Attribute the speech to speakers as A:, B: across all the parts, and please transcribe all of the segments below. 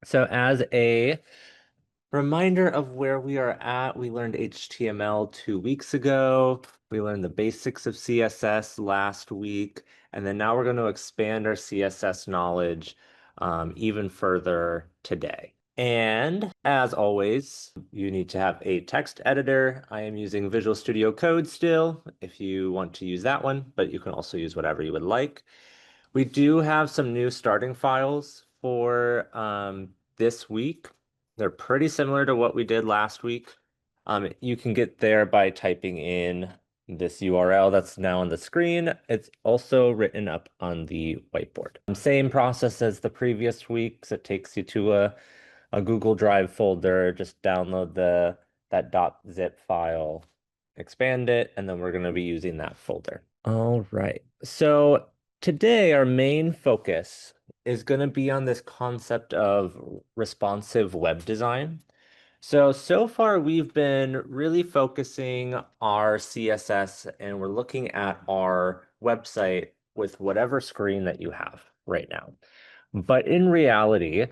A: So as a reminder of where we are at, we learned HTML 2 weeks ago. We learned the basics of CSS last week, and then now we're going to expand our CSS knowledge even further today. And as always, you need to have a text editor. I am using Visual Studio Code still, if you want to use that one, but you can also use whatever you would like. We do have some new starting files for this week. They're pretty similar to what we did last week. You can get there by typing in this URL that's now on the screen. It's also written up on the whiteboard. Same process as the previous weeks. It takes you to a Google Drive folder. Just download that .zip file, expand it, and then we're going to be using that folder. All right. So today, our main focus is going to be on this concept of responsive web design. So far we've been really focusing our CSS and we're looking at our website with whatever screen that you have right now. But in reality,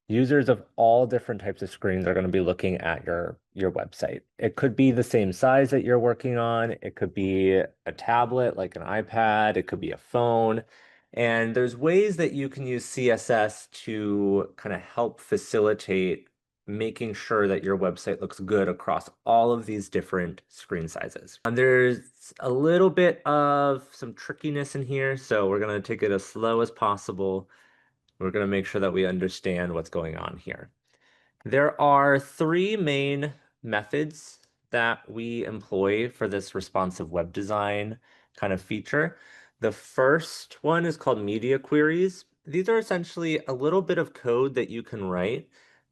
A: users of all different types of screens are going to be looking at your website. It could be the same size that you're working on. It could be a tablet like an iPad. It could be a phone. And there's ways that you can use CSS to kind of help facilitate making sure that your website looks good across all of these different screen sizes. And there's a little bit of some trickiness in here, so we're going to take it as slow as possible. We're going to make sure that we understand what's going on here. There are three main methods that we employ for this responsive web design kind of feature. The first one is called media queries. These are essentially a little bit of code that you can write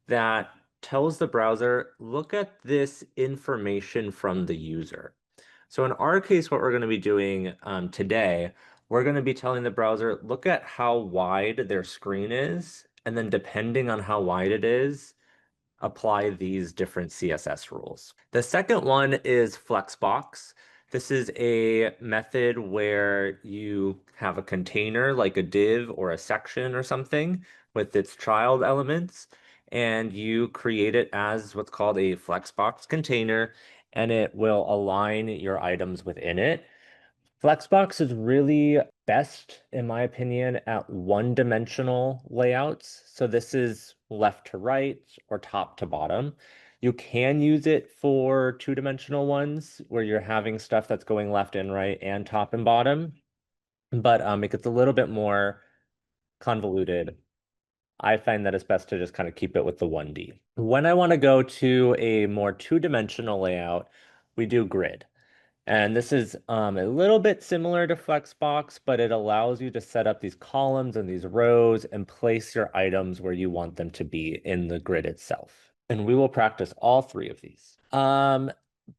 A: that tells the browser, look at this information from the user. So in our case, what we're going to be doing today, we're going to be telling the browser, look at how wide their screen is, and then depending on how wide it is, apply these different CSS rules. The second one is Flexbox. This is a method where you have a container like a div or a section or something with its child elements, and you create it as what's called a Flexbox container, and it will align your items within it. Flexbox is really best, in my opinion, at one-dimensional layouts. So this is left to right or top to bottom. You can use it for two-dimensional ones where you're having stuff that's going left and right and top and bottom, but it gets a little bit more convoluted. I find that it's best to just kind of keep it with the 1D. When I want to go to a more two-dimensional layout, we do grid. And this is a little bit similar to Flexbox, but it allows you to set up these columns and these rows and place your items where you want them to be in the grid itself. And we will practice all three of these.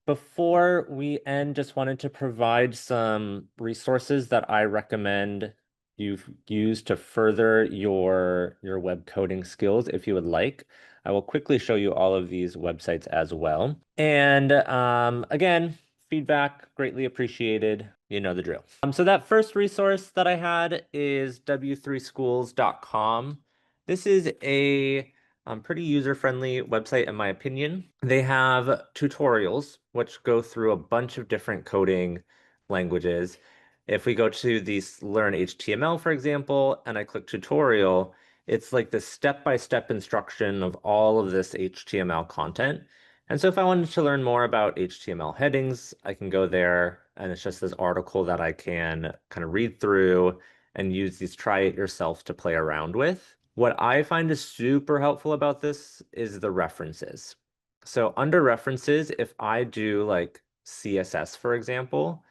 A: Before we end, just wanted to provide some resources that I recommend you use to further your web coding skills if you would like. I will quickly show you all of these websites as well. And again, feedback greatly appreciated. You know the drill. So that first resource that I had is w3schools.com. This is a pretty user-friendly website in my opinion. They have tutorials which go through a bunch of different coding languages. If we go to the Learn HTML, for example, and I click tutorial, it's like the step-by-step instruction of all of this HTML content. And so if I wanted to learn more about HTML headings, I can go there and it's just this article that I can kind of read through and use these try it yourself to play around with. What I find is super helpful about this is the references. So under references, if I do like CSS, for example,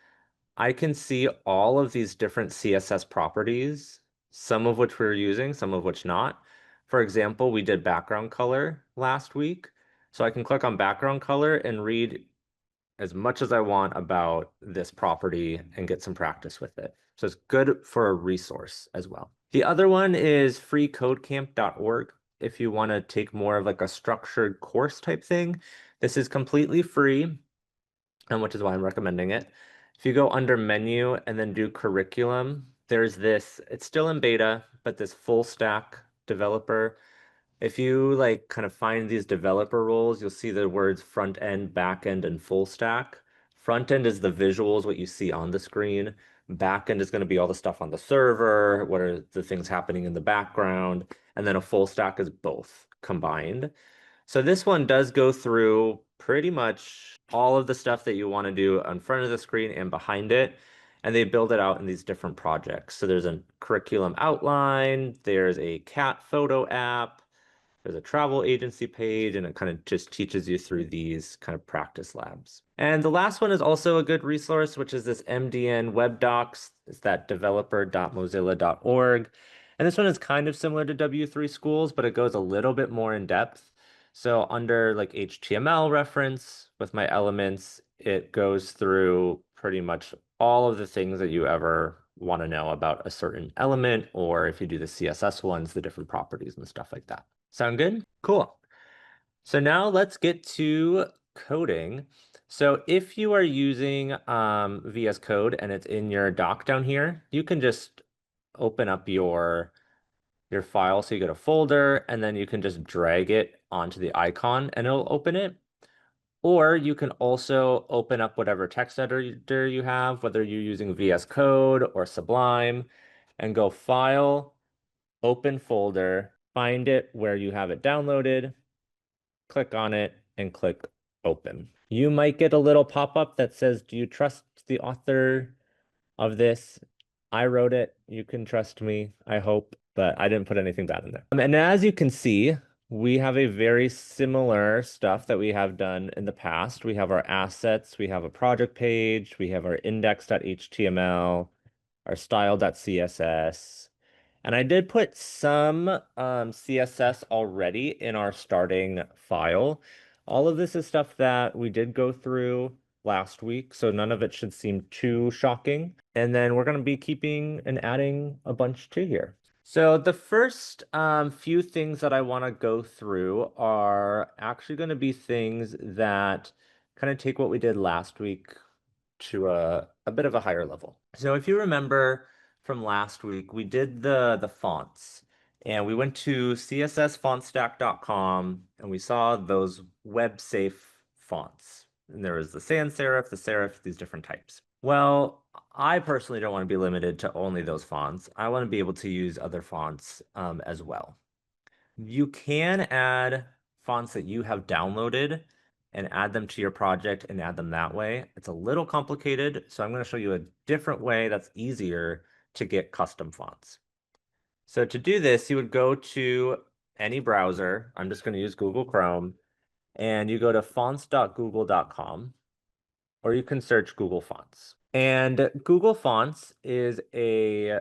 A: I can see all of these different CSS properties, some of which we're using, some of which not. For example, we did background color last week. So I can click on background color and read as much as I want about this property and get some practice with it. So it's good for a resource as well. The other one is freecodecamp.org. If you want to take more of like a structured course type thing, this is completely free, and which is why I'm recommending it. If you go under menu and then do curriculum, there's this, it's still in beta, but this full stack developer. If you like kind of find these developer roles, you'll see the words front end, back end, and full stack. Front end is the visuals, what you see on the screen. Back end is going to be all the stuff on the server, what are the things happening in the background, and then a full stack is both combined. So this one does go through pretty much all of the stuff that you want to do in front of the screen and behind it. And they build it out in these different projects. So there's a curriculum outline, there's a cat photo app, there's a travel agency page, and it kind of just teaches you through these kind of practice labs. And the last one is also a good resource, which is this MDN web docs. It's that developer.mozilla.org. And this one is kind of similar to W3 Schools, but it goes a little bit more in depth. So under like HTML reference with my elements, it goes through pretty much all of the things that you ever want to know about a certain element, or if you do the CSS ones, the different properties and stuff like that. Sound good? Cool. So now let's get to coding. So if you are using VS Code and it's in your doc down here, you can just open up your file. So you go to folder and then you can just drag it onto the icon and it'll open it. Or you can also open up whatever text editor you have, whether you're using VS Code or Sublime, and go File, Open Folder, find it where you have it downloaded, click on it, and click Open. You might get a little pop-up that says, do you trust the author of this? I wrote it. You can trust me, I hope, but I didn't put anything bad in there. And as you can see, we have a very similar stuff that we have done in the past. We have our assets, we have a project page, we have our index.html, our style.css. And I did put some CSS already in our starting file. All of this is stuff that we did go through last week, so none of it should seem too shocking. And then we're going to be keeping and adding a bunch to here. So the first few things that I want to go through are actually going to be things that kind of take what we did last week to a bit of a higher level. So if you remember from last week, we did the fonts and we went to cssfontstack.com and we saw those web safe fonts. And there was the sans serif, the serif, these different types. Well, I personally don't want to be limited to only those fonts. I want to be able to use other fonts as well. You can add fonts that you have downloaded and add them to your project and add them that way. It's a little complicated, so I'm going to show you a different way that's easier to get custom fonts. So to do this, you would go to any browser. I'm just going to use Google Chrome, and you go to fonts.google.com, or you can search Google Fonts. And Google Fonts is a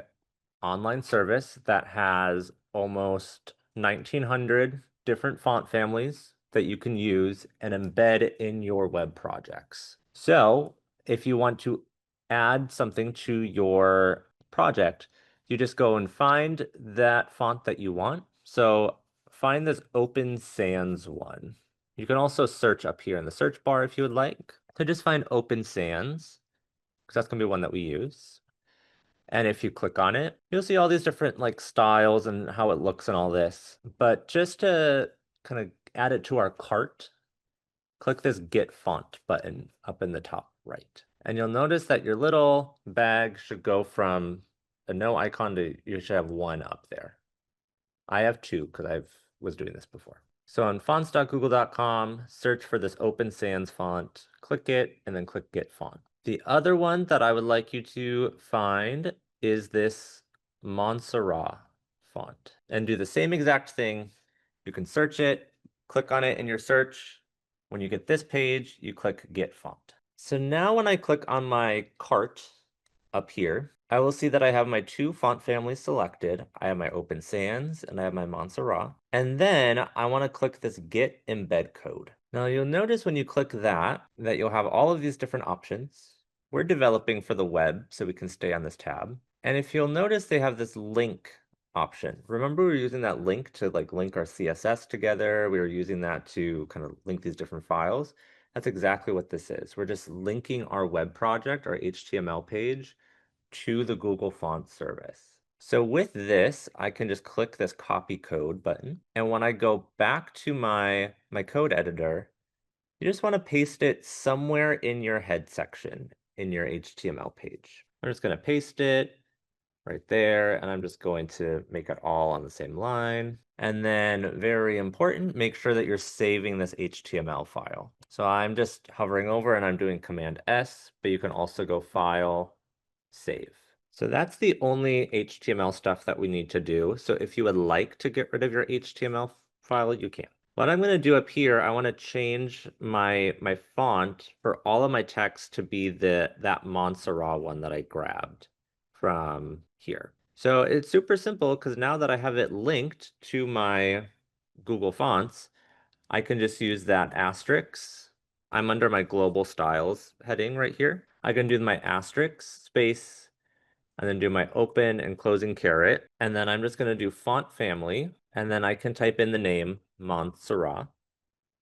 A: online service that has almost 1,900 different font families that you can use and embed in your web projects. So if you want to add something to your project, you just go and find that font that you want. So find this Open Sans one. You can also search up here in the search bar if you would like. So just find Open Sans, because that's going to be one that we use. And if you click on it, you'll see all these different like styles and how it looks and all this. But just to kind of add it to our cart, click this Get Font button up in the top right. And you'll notice that your little bag should go from a no icon to you should have one up there. I have two because I was doing this before. So on fonts.google.com, search for this Open Sans font, click it, and then click Get Font. The other one that I would like you to find is this Montserrat font, and do the same exact thing. You can search it, click on it in your search. When you get this page, you click Get Font. So now when I click on my cart up here, I will see that I have my two font families selected. I have my Open Sans and I have my Montserrat. And then I want to click this Get Embed Code. Now you'll notice when you click that you'll have all of these different options. We're developing for the web, so we can stay on this tab. And if you'll notice, they have this link option. Remember, we were using that link to like link our CSS together. We were using that to kind of link these different files. That's exactly what this is. We're just linking our web project, our HTML page, to the Google Fonts service. So with this, I can just click this copy code button. And when I go back to my code editor, you just want to paste it somewhere in your head section in your HTML page. I'm just going to paste it right there, and I'm just going to make it all on the same line. And then very important, make sure that you're saving this HTML file. So I'm just hovering over and I'm doing Command S, but you can also go File, Save. So that's the only HTML stuff that we need to do. So if you would like to get rid of your HTML file, you can. What I'm going to do up here, I want to change my font for all of my text to be that Montserrat one that I grabbed from here. So it's super simple because now that I have it linked to my Google Fonts, I can just use that asterisk. I'm under my global styles heading right here. I can do my asterisk space and then do my open and closing caret. And then I'm just going to do font family. And then I can type in the name Montserrat,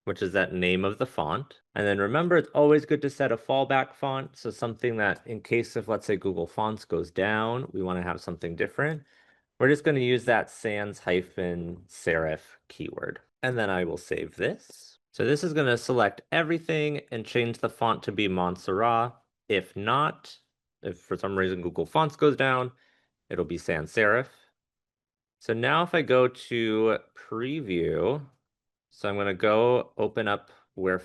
A: which is that name of the font. And then remember, it's always good to set a fallback font. So something that in case of, let's say, Google Fonts goes down, we want to have something different. We're just going to use that sans hyphen serif keyword. And then I will save this. So this is going to select everything and change the font to be Montserrat. If not, if for some reason Google Fonts goes down, it'll be sans serif. So now if I go to preview, so I'm going to go open up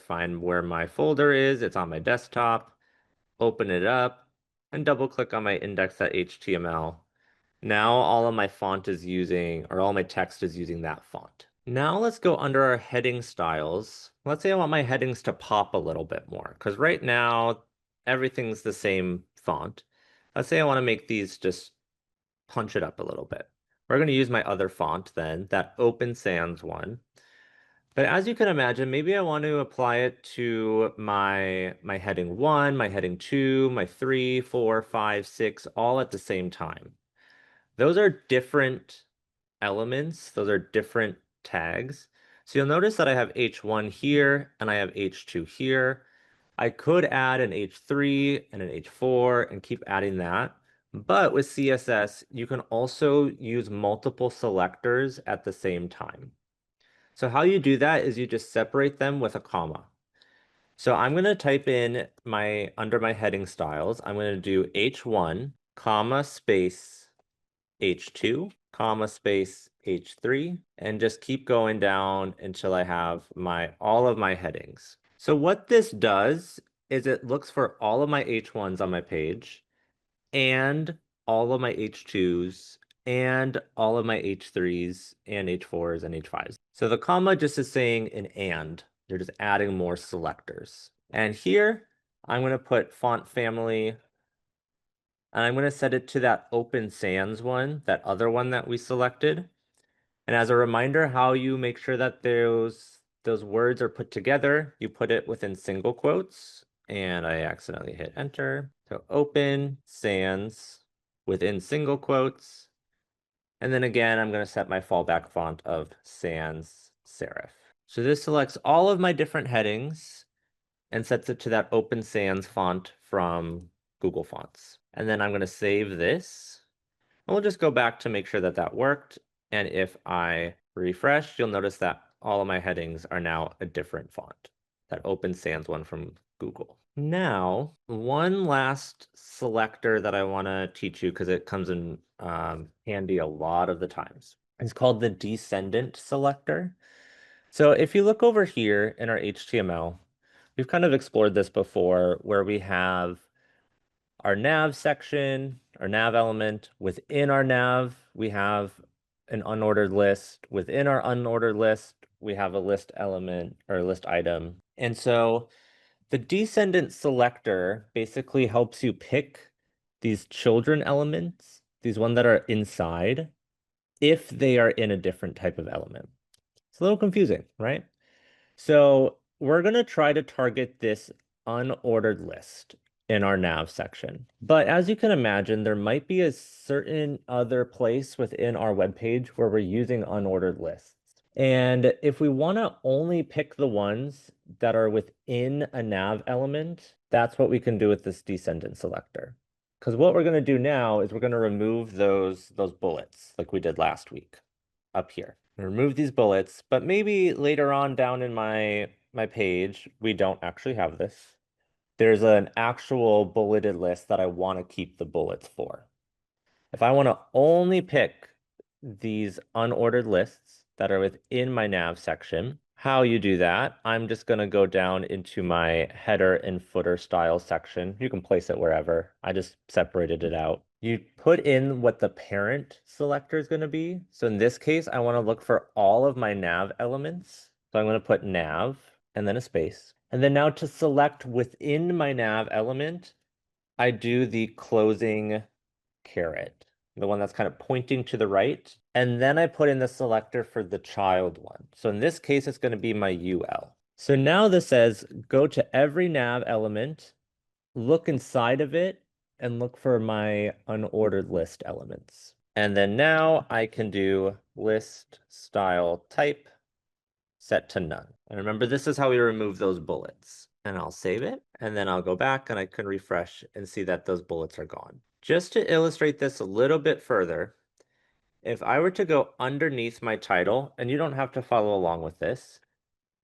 A: find where my folder is. It's on my desktop. Open it up and double click on my index.html. Now all of my font is using, or all my text is using that font. Now let's go under our heading styles. Let's say I want my headings to pop a little bit more, because right now everything's the same font. Let's say I want to make these just punch it up a little bit. We're going to use my other font then, that Open Sans one. But as you can imagine, maybe I want to apply it to my heading 1, my heading 2, my 3, 4, 5, 6, all at the same time. Those are different elements. Those are different tags. So you'll notice that I have H1 here and I have H2 here. I could add an H3 and an H4 and keep adding that. But with CSS, you can also use multiple selectors at the same time. So how you do that is you just separate them with a comma. So I'm going to type in under my heading styles, I'm going to do H1, comma, space, H2, comma, space, H3, and just keep going down until I have all of my headings. So what this does is it looks for all of my H1s on my page and all of my H2s and all of my H3s and H4s and H5s. So the comma just is saying an and. You're just adding more selectors. And here, I'm going to put font family, and I'm going to set it to that Open Sans one, that other one that we selected. And as a reminder, how you make sure that those words are put together, you put it within single quotes, and I accidentally hit enter. So Open Sans within single quotes. And then again, I'm going to set my fallback font of sans serif. So this selects all of my different headings and sets it to that Open Sans font from Google Fonts. And then I'm going to save this. And we'll just go back to make sure that that worked. And if I refresh, you'll notice that all of my headings are now a different font, that Open Sans one from Google. Now, one last selector that I want to teach you because it comes in handy a lot of the times. It's called the descendant selector. So if you look over here in our HTML, we've kind of explored this before where we have our nav section, our nav element. Within our nav, we have an unordered list. Within our unordered list, we have a list element or a list item. And so the descendant selector basically helps you pick these children elements, these ones that are inside, if they are in a different type of element. It's a little confusing, right? So we're going to try to target this unordered list in our nav section. But as you can imagine, there might be a certain other place within our web page where we're using unordered lists. And if we want to only pick the ones that are within a nav element, that's what we can do with this descendant selector. Because what we're going to do now is we're going to remove those bullets like we did last week up here. Remove these bullets, but maybe later on down in my page, we don't actually have this. There's an actual bulleted list that I want to keep the bullets for. If I want to only pick these unordered lists that are within my nav section, how you do that, I'm just going to go down into my header and footer style section. You can place it wherever. I just separated it out. You put in what the parent selector is going to be. So in this case, I want to look for all of my nav elements. So I'm going to put nav and then a space. And then now to select within my nav element, I do the closing caret, the one that's kind of pointing to the right. And then I put in the selector for the child one. So in this case, it's going to be my UL. So now this says go to every nav element, look inside of it, and look for my unordered list elements. And then now I can do list style type set to none. And remember, this is how we remove those bullets. And I'll save it, and then I'll go back and I can refresh and see that those bullets are gone. Just to illustrate this a little bit further, if I were to go underneath my title, and you don't have to follow along with this,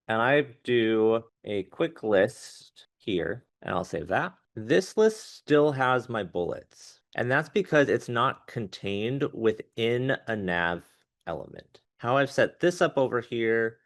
A: and I do a quick list here, and I'll save that. This list still has my bullets, and that's because it's not contained within a nav element. How I've set this up over here,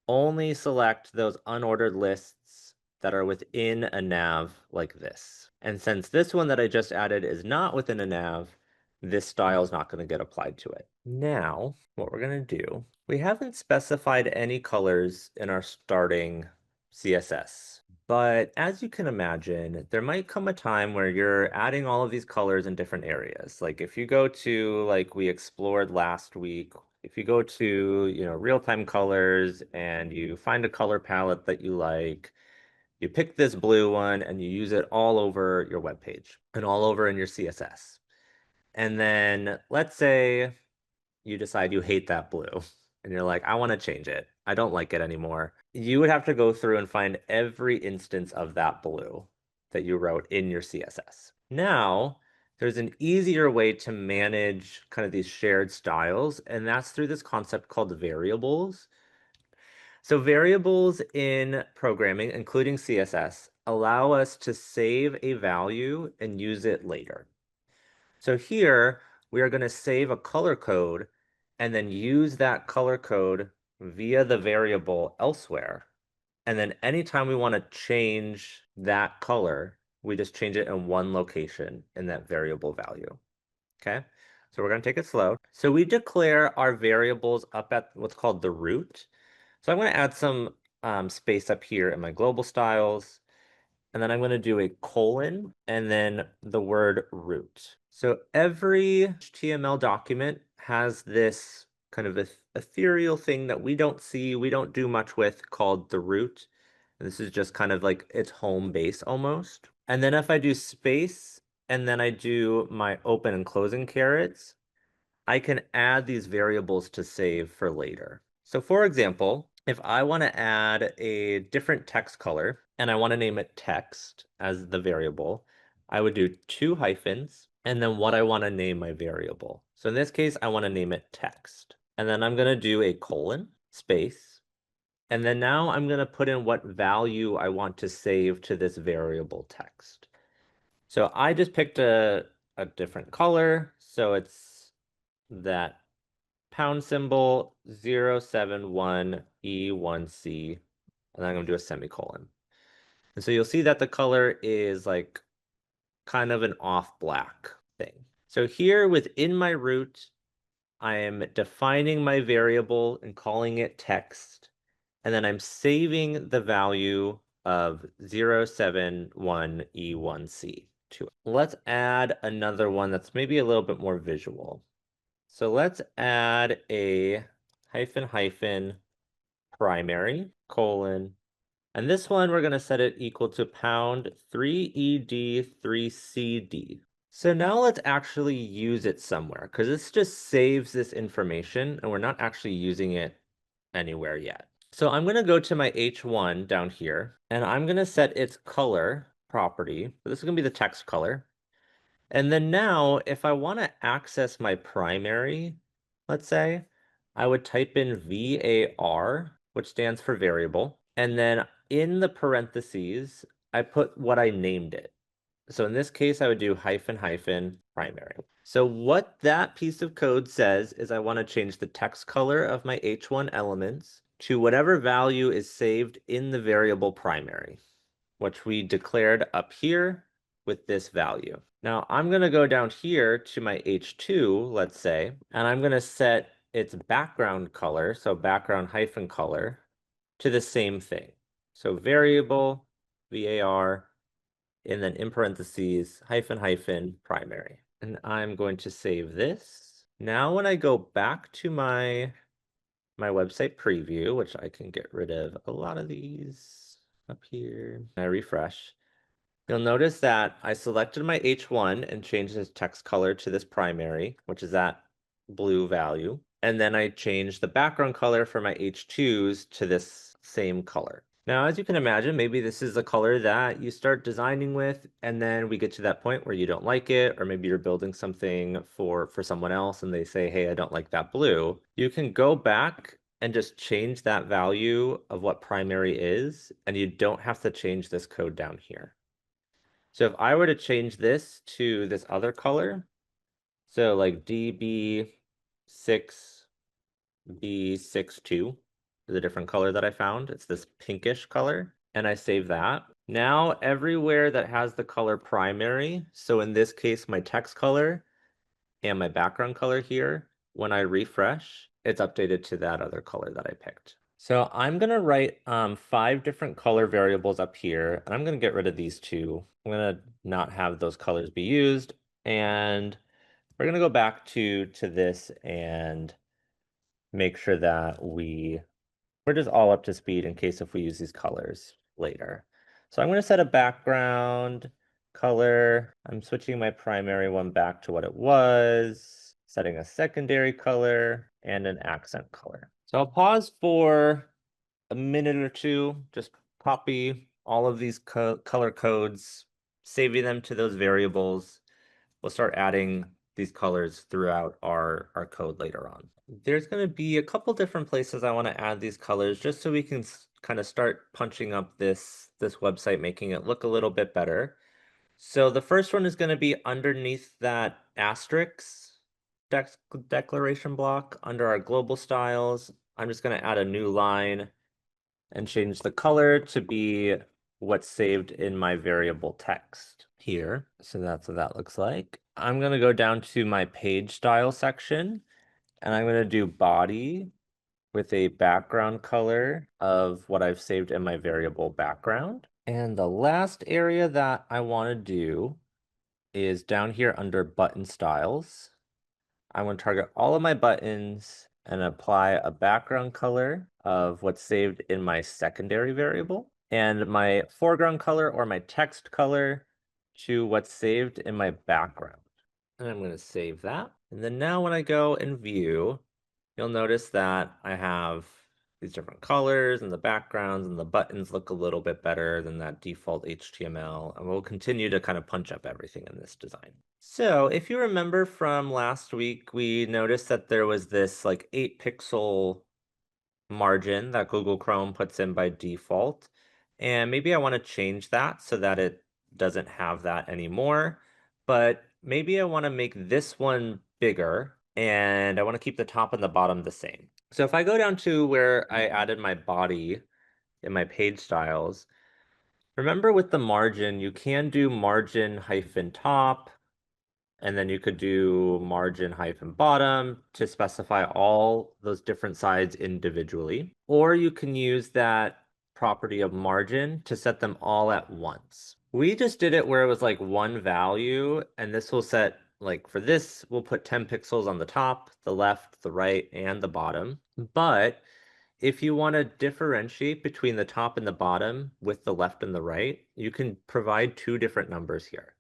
A: only select those unordered lists that are within a nav like this. And since this one that I just added is not within a nav, this style is not going to get applied to it. Now, what we're going to do, we haven't specified any colors in our starting CSS. But as you can imagine, there might come a time where you're adding all of these colors in different areas. Like if you go to, like we explored last week, if you go to, real-time colors and you find a color palette that you like, you pick this blue one and you use it all over your web page and all over in your CSS. And then let's say you decide you hate that blue and you're like, I want to change it. I don't like it anymore. You would have to go through and find every instance of that blue that you wrote in your CSS. Now, there's an easier way to manage kind of these shared styles, and that's through this concept called variables. So variables in programming, including CSS, allow us to save a value and use it later. So here, we are going to save a color code and then use that color code via the variable elsewhere. And then anytime we want to change that color, we just change it in one location in that variable value. Okay, so we're going to take it slow. So we declare our variables up at what's called the root. So I'm going to add some space up here in my global styles. And then I'm going to do a colon and then the word root. So every HTML document has this kind of ethereal thing that we don't see, we don't do much with, called the root. And this is just kind of like its home base almost. And then if I do space and then I do my open and closing carets, I can add these variables to save for later. So for example, if I want to add a different text color and I want to name it text as the variable, I would do two hyphens and then what I want to name my variable. So in this case, I want to name it text. And then I'm going to do a colon, space, and then now I'm going to put in what value I want to save to this variable text. So I just picked a different color. So it's that pound symbol 071E1C, and then I'm going to do a semicolon. And so you'll see that the color is like kind of an off black thing. So here within my root, I am defining my variable and calling it text, and then I'm saving the value of 071E1C to it. Let's add another one that's maybe a little bit more visual. So let's add a hyphen hyphen primary colon, and this one we're going to set it equal to pound 3ED3CD. So now let's actually use it somewhere because this just saves this information and we're not actually using it anywhere yet. So I'm going to go to my H1 down here and I'm going to set its color property. So this is going to be the text color. And then now, if I want to access my primary, let's say, I would type in VAR, which stands for variable. And then in the parentheses, I put what I named it. So in this case, I would do hyphen hyphen primary. So what that piece of code says is I want to change the text color of my H1 elements to whatever value is saved in the variable primary, which we declared up here with this value. Now I'm going to go down here to my H2, let's say, and I'm going to set its background color, so background hyphen color, to the same thing. So variable, VAR, and then in parentheses, hyphen hyphen primary. And I'm going to save this. Now when I go back to my website preview, which I can get rid of a lot of these up here, I refresh, you'll notice that I selected my H1 and changed its text color to this primary, which is that blue value. And then I changed the background color for my H2s to this same color. Now, as you can imagine, maybe this is a color that you start designing with, and then we get to that point where you don't like it, or maybe you're building something for someone else and they say, hey, I don't like that blue. You can go back and just change that value of what primary is, and you don't have to change this code down here. So if I were to change this to this other color, so like DB6B62 is a different color that I found. It's this pinkish color, and I save that. Now everywhere that has the color primary, so in this case, my text color and my background color here, when I refresh, it's updated to that other color that I picked. So I'm gonna write 5 different color variables up here, and I'm gonna get rid of these two. I'm gonna not have those colors be used, and we're gonna go back to this and make sure that we're just all up to speed in case if we use these colors later. So I'm gonna set a background color. I'm switching my primary one back to what it was, setting a secondary color and an accent color. So I'll pause for a minute or two, just copy all of these color codes, saving them to those variables. We'll start adding these colors throughout our code later on. There's going to be a couple different places I want to add these colors just so we can kind of start punching up this website, making it look a little bit better. So the first one is going to be underneath that asterisk declaration block under our global styles. I'm just going to add a new line and change the color to be what's saved in my variable text here. So that's what that looks like. I'm going to go down to my page style section, and I'm going to do body with a background color of what I've saved in my variable background. And the last area that I want to do is down here under button styles. I want to target all of my buttons and apply a background color of what's saved in my secondary variable, and my foreground color or my text color to what's saved in my background. And I'm going to save that. And then now when I go and view, you'll notice that I have these different colors and the backgrounds and the buttons look a little bit better than that default HTML. And we'll continue to kind of punch up everything in this design. So if you remember from last week, we noticed that there was this like 8-pixel margin that Google Chrome puts in by default. And maybe I want to change that so that it doesn't have that anymore. But maybe I want to make this one bigger, and I want to keep the top and the bottom the same. So if I go down to where I added my body in my page styles, remember with the margin, you can do margin hyphen top, and then you could do margin hyphen bottom to specify all those different sides individually. Or you can use that property of margin to set them all at once. We just did it where it was like one value, and this will set, like for this, we'll put 10 pixels on the top, the left, the right, and the bottom. But if you want to differentiate between the top and the bottom with the left and the right, you can provide 2 different numbers here.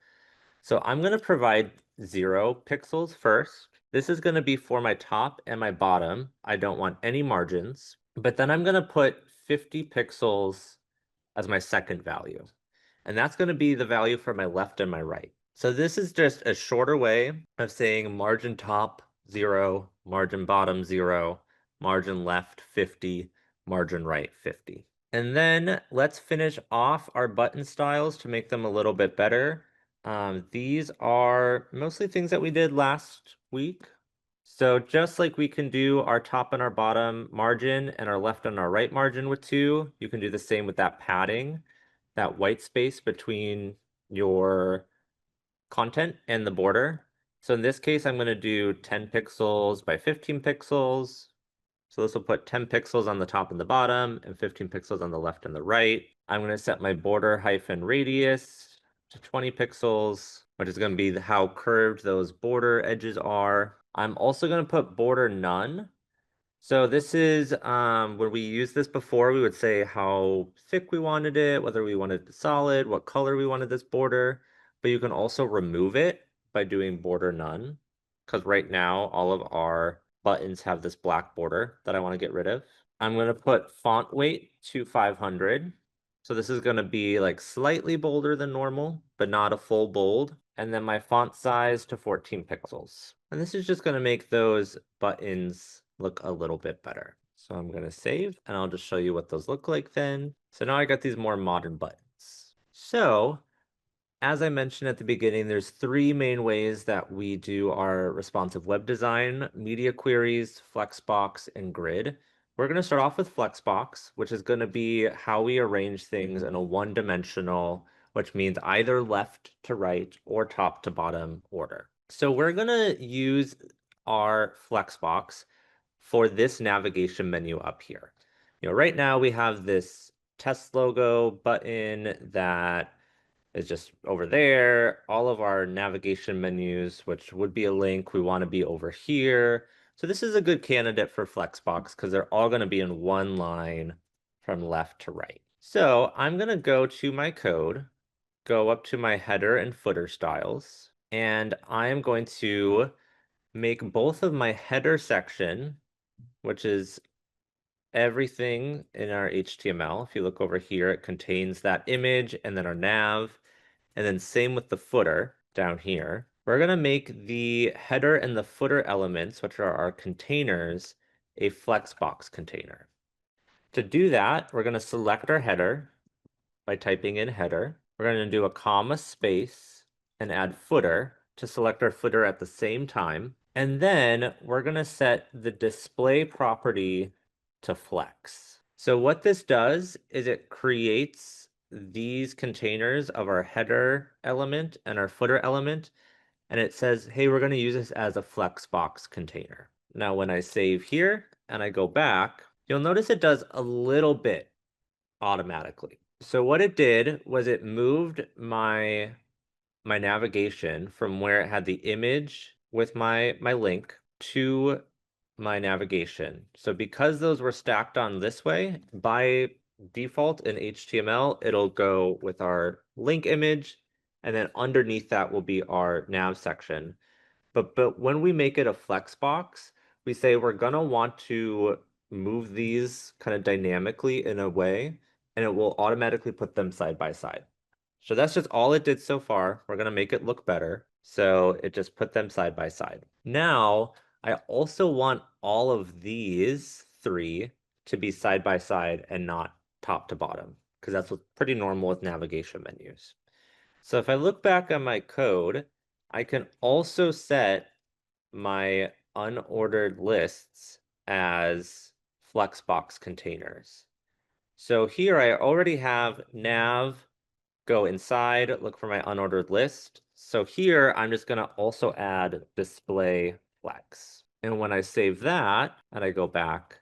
A: So I'm going to provide 0 pixels first. This is going to be for my top and my bottom. I don't want any margins. But then I'm going to put 50 pixels as my second value. And that's going to be the value for my left and my right. So this is just a shorter way of saying margin top 0, margin bottom 0, margin left 50, margin right 50. And then let's finish off our button styles to make them a little bit better. These are mostly things that we did last week. So just like we can do our top and our bottom margin and our left and our right margin with 2, you can do the same with that padding, that white space between your content and the border. So in this case, I'm going to do 10 pixels by 15 pixels. So this will put 10 pixels on the top and the bottom and 15 pixels on the left and the right. I'm going to set my border hyphen radius to 20 pixels, which is going to be how curved those border edges are. I'm also going to put border none. So this is when we used this before, we would say how thick we wanted it, whether we wanted it solid, what color we wanted this border, but you can also remove it by doing border none, because right now all of our buttons have this black border that I want to get rid of. I'm going to put font weight to 500. So this is going to be like slightly bolder than normal, but not a full bold. And then my font size to 14 pixels. And this is just going to make those buttons look a little bit better. So I'm going to save and I'll just show you what those look like then. So now I got these more modern buttons. So as I mentioned at the beginning, there's 3 main ways that we do our responsive web design: media queries, Flexbox, and grid. We're going to start off with Flexbox, which is going to be how we arrange things in a one-dimensional, which means either left to right or top to bottom order. So we're going to use our Flexbox for this navigation menu up here. Right now we have this test logo button that is just over there. All of our navigation menus, which would be a link, we want to be over here. So this is a good candidate for Flexbox because they're all going to be in one line from left to right. So I'm going to go to my code, go up to my header and footer styles, and I'm going to make both of my header section, which is everything in our HTML. If you look over here, it contains that image and then our nav. And then same with the footer down here. We're going to make the header and the footer elements, which are our containers, a Flexbox container. To do that, we're going to select our header by typing in header. We're going to do a comma space and add footer to select our footer at the same time. And then we're going to set the display property to flex. So what this does is it creates these containers of our header element and our footer element, and it says, hey, we're going to use this as a Flexbox container. Now, when I save here and I go back, you'll notice it does a little bit automatically. So what it did was it moved my navigation from where it had the image with my link to my navigation. So because those were stacked on this way, by default in HTML, it'll go with our link image, and then underneath that will be our nav section. But when we make it a Flexbox, we say we're gonna want to move these kind of dynamically in a way, and it will automatically put them side by side. So that's just all it did so far. We're gonna make it look better. So it just put them side by side. Now, I also want all of these 3 to be side by side and not top to bottom, because that's what's pretty normal with navigation menus. So if I look back on my code, I can also set my unordered lists as Flexbox containers. So here I already have nav go inside, look for my unordered list. So here I'm just going to also add display flex. And when I save that and I go back,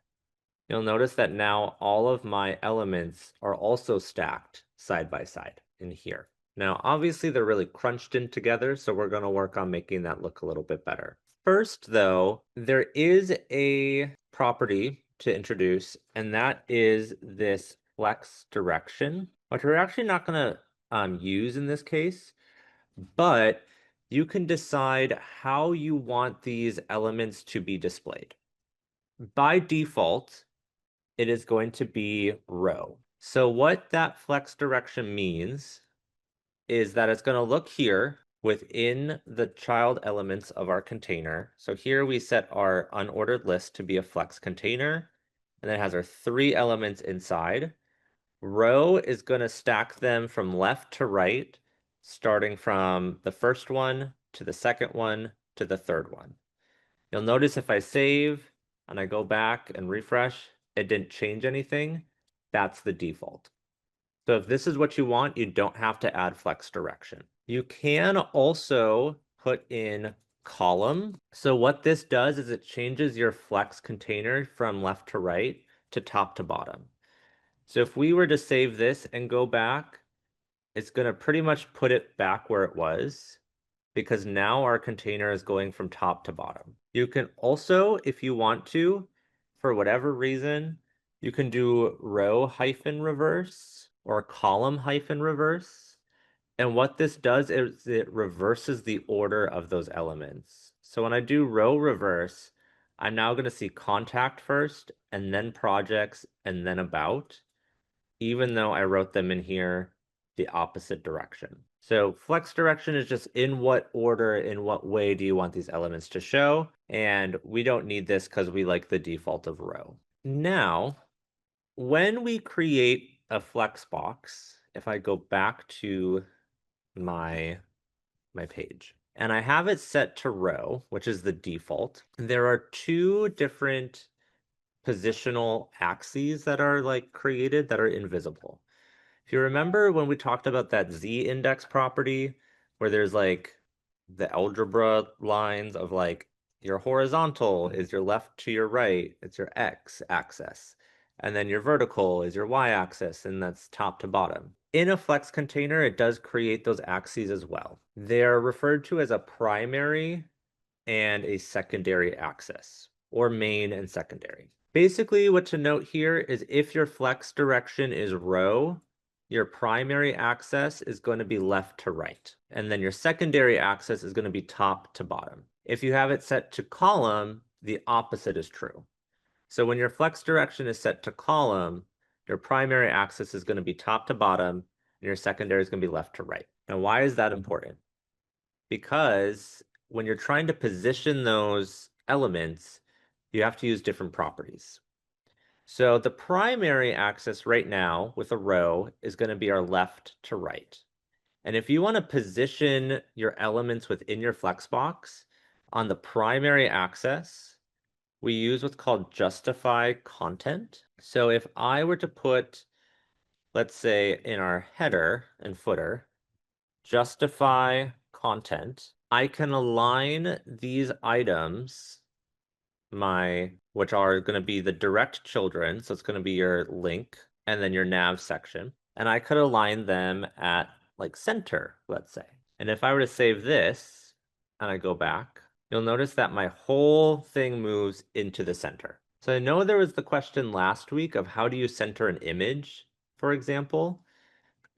A: you'll notice that now all of my elements are also stacked side by side in here. Now, obviously they're really crunched in together, so we're going to work on making that look a little bit better. First, though, there is a property to introduce, and that is this flex direction, which we're actually not going to use in this case, but you can decide how you want these elements to be displayed. By default, it is going to be row. So what that flex direction means is that it's going to look here within the child elements of our container. So here we set our unordered list to be a flex container, and it has our 3 elements inside. Row is going to stack them from left to right, starting from the first one to the second one to the third one. You'll notice if I save and I go back and refresh, it didn't change anything. That's the default. So if this is what you want, you don't have to add flex direction. You can also put in column. So what this does is it changes your flex container from left to right to top to bottom. So if we were to save this and go back, it's going to pretty much put it back where it was because now our container is going from top to bottom. You can also, if you want to, for whatever reason, you can do row hyphen reverse or column hyphen reverse. And what this does is it reverses the order of those elements. So when I do row reverse, I'm now going to see contact first and then projects and then about, even though I wrote them in here the opposite direction. So flex direction is just in what order, in what way do you want these elements to show? And we don't need this because we like the default of row. Now, when we create a flex box, if I go back to my page, and I have it set to row, which is the default, there are 2 different positional axes that are like created that are invisible. If you remember when we talked about that z-index property where there's like the algebra lines of like your horizontal is your left to your right, it's your x-axis, and then your vertical is your y-axis, and that's top to bottom. In a flex container, it does create those axes as well. They're referred to as a primary and a secondary axis, or main and secondary. Basically, what to note here is if your flex direction is row, your primary axis is going to be left to right, and then your secondary axis is going to be top to bottom. If you have it set to column, the opposite is true. So when your flex direction is set to column, your primary axis is going to be top to bottom, and your secondary is going to be left to right. Now, why is that important? Because when you're trying to position those elements, you have to use different properties. So the primary axis right now with a row is going to be our left to right. And if you want to position your elements within your flexbox on the primary axis, we use what's called justify content. So if I were to put, let's say in our header and footer, justify content, I can align these items, which are going to be the direct children, so it's going to be your link and then your nav section. And I could align them at like center, let's say. And if I were to save this and I go back, you'll notice that my whole thing moves into the center. So I know there was the question last week of how do you center an image, for example.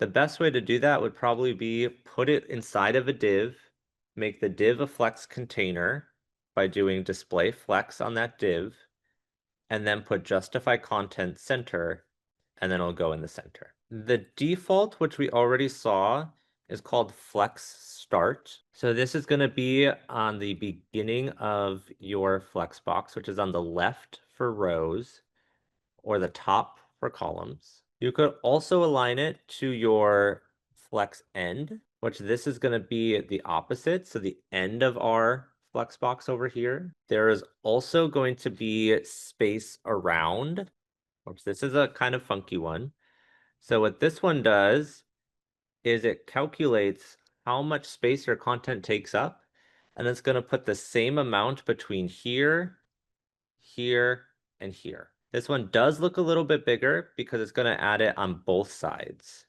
A: The best way to do that would probably be put it inside of a div, make the div a flex container by doing display flex on that div, and then put justify content center, and then it'll go in the center. The default, which we already saw, is called flex start. So this is going to be on the beginning of your flex box, which is on the left for rows or the top for columns. You could also align it to your flex end, which this is going to be the opposite. So the end of our flex box over here. There is also going to be space around. Oops, this is a kind of funky one. So what this one does is it calculates how much space your content takes up, and it's going to put the same amount between here, here, and here. This one does look a little bit bigger because it's going to add it on both sides.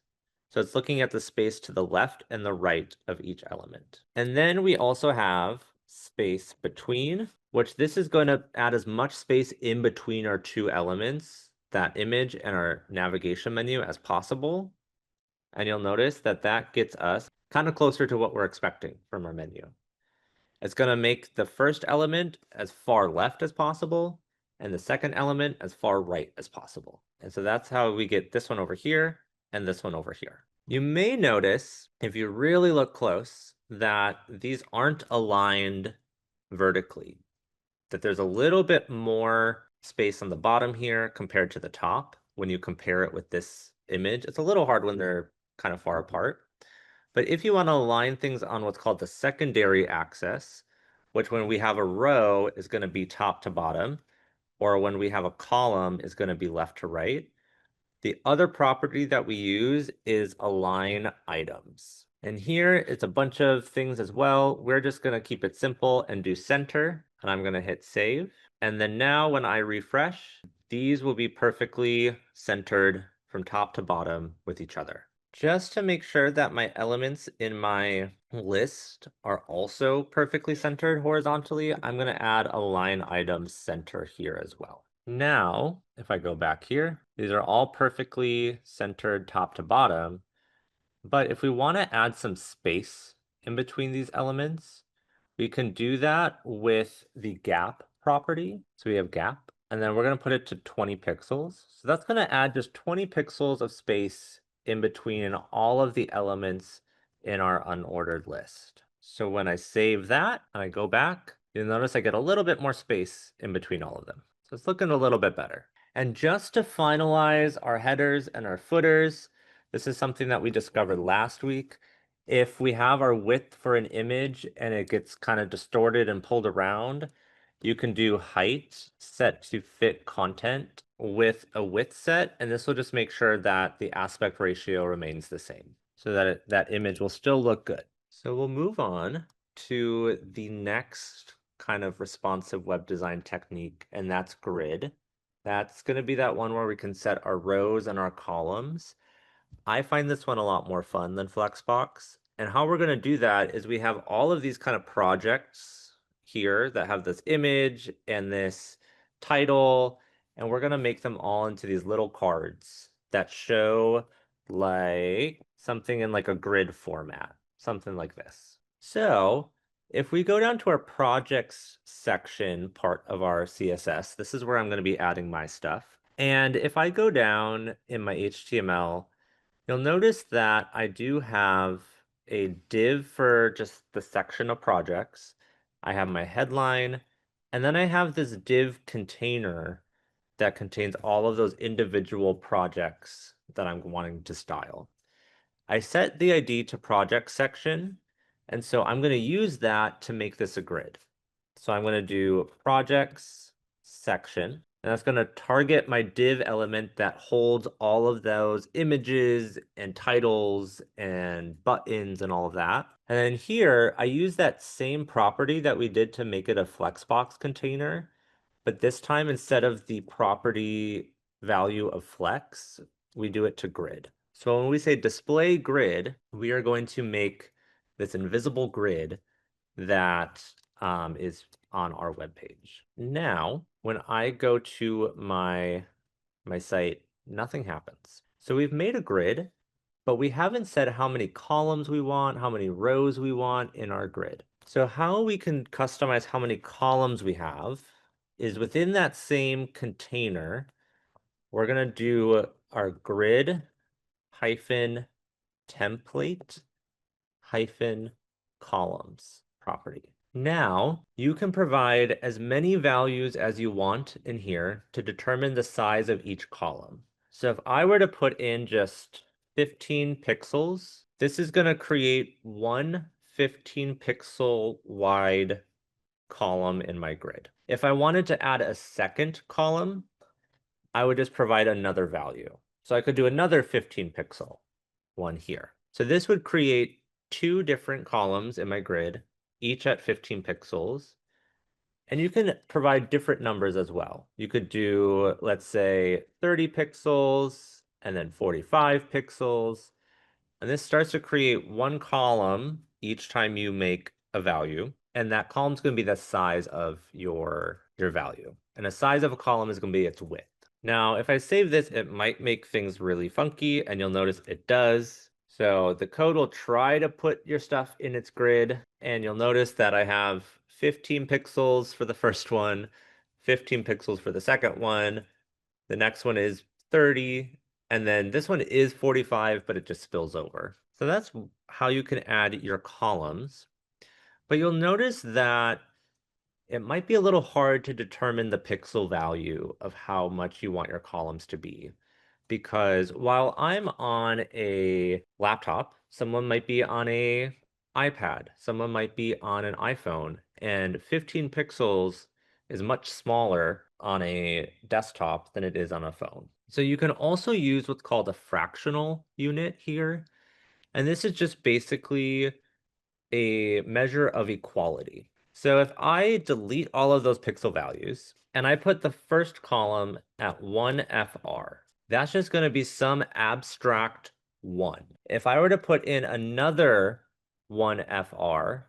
A: So it's looking at the space to the left and the right of each element. And then we also have space between, which this is going to add as much space in between our 2 elements, that image and our navigation menu, as possible. And you'll notice that that gets us kind of closer to what we're expecting from our menu. It's going to make the first element as far left as possible and the second element as far right as possible. And so that's how we get this one over here and this one over here. You may notice, if you really look close, that these aren't aligned vertically, that there's a little bit more space on the bottom here compared to the top when you compare it with this image. It's a little hard when they're kind of far apart. But if you want to align things on what's called the secondary axis, which when we have a row is going to be top to bottom, or when we have a column is going to be left to right, the other property that we use is align items. And here it's a bunch of things as well. We're just going to keep it simple and do center, and I'm going to hit save. And then now when I refresh, these will be perfectly centered from top to bottom with each other. Just to make sure that my elements in my list are also perfectly centered horizontally, I'm going to add a line item center here as well. Now, if I go back here, these are all perfectly centered top to bottom. But if we want to add some space in between these elements, we can do that with the gap property. So we have gap, and then we're going to put it to 20 pixels. So that's going to add just 20 pixels of space in between all of the elements in our unordered list. So when I save that and I go back, you'll notice I get a little bit more space in between all of them. So it's looking a little bit better. And just to finalize our headers and our footers, this is something that we discovered last week. If we have our width for an image and it gets kind of distorted and pulled around, you can do height set to fit content with a width set, and this will just make sure that the aspect ratio remains the same so that that image will still look good. So we'll move on to the next kind of responsive web design technique, and that's grid. That's going to be that one where we can set our rows and our columns. I find this one a lot more fun than Flexbox. And how we're going to do that is we have all of these kind of projects here that have this image and this title, and we're going to make them all into these little cards that show like something in like a grid format, something like this. So if we go down to our projects section part of our CSS, this is where I'm going to be adding my stuff. And if I go down in my HTML, you'll notice that I do have a div for just the section of projects. I have my headline, and then I have this div container that contains all of those individual projects that I'm wanting to style. I set the ID to project section, and so I'm going to use that to make this a grid. So I'm going to do projects section, and that's going to target my div element that holds all of those images and titles and buttons and all of that. And then here, I use that same property that we did to make it a Flexbox container, but this time instead of the property value of flex, we do it to grid. So when we say display grid, we are going to make this invisible grid that is on our web page. Now, when I go to my site, nothing happens. So we've made a grid, but we haven't said how many columns we want, how many rows we want in our grid. So how we can customize how many columns we have is within that same container, we're going to do our grid hyphen template hyphen columns property. Now you can provide as many values as you want in here to determine the size of each column. So if I were to put in just 15 pixels, this is going to create one 15 pixel wide column in my grid. If I wanted to add a second column, I would just provide another value. So I could do another 15 pixel one here. So this would create two different columns in my grid, each at 15 pixels. And you can provide different numbers as well. You could do, let's say, 30 pixels and then 45 pixels. And this starts to create one column each time you make a value. And that column is going to be the size of your value. And the size of a column is going to be its width. Now, if I save this, it might make things really funky, and you'll notice it does. So the code will try to put your stuff in its grid, and you'll notice that I have 15 pixels for the first one, 15 pixels for the second one. The next one is 30, And then this one is 45, but it just spills over. So that's how you can add your columns. But you'll notice that it might be a little hard to determine the pixel value of how much you want your columns to be. Because while I'm on a laptop, someone might be on a iPad, someone might be on an iPhone, and 15 pixels is much smaller on a desktop than it is on a phone. So you can also use what's called a fractional unit here. And this is just basically a measure of equality. So if I delete all of those pixel values and I put the first column at 1FR, that's just going to be some abstract 1. If I were to put in another 1FR,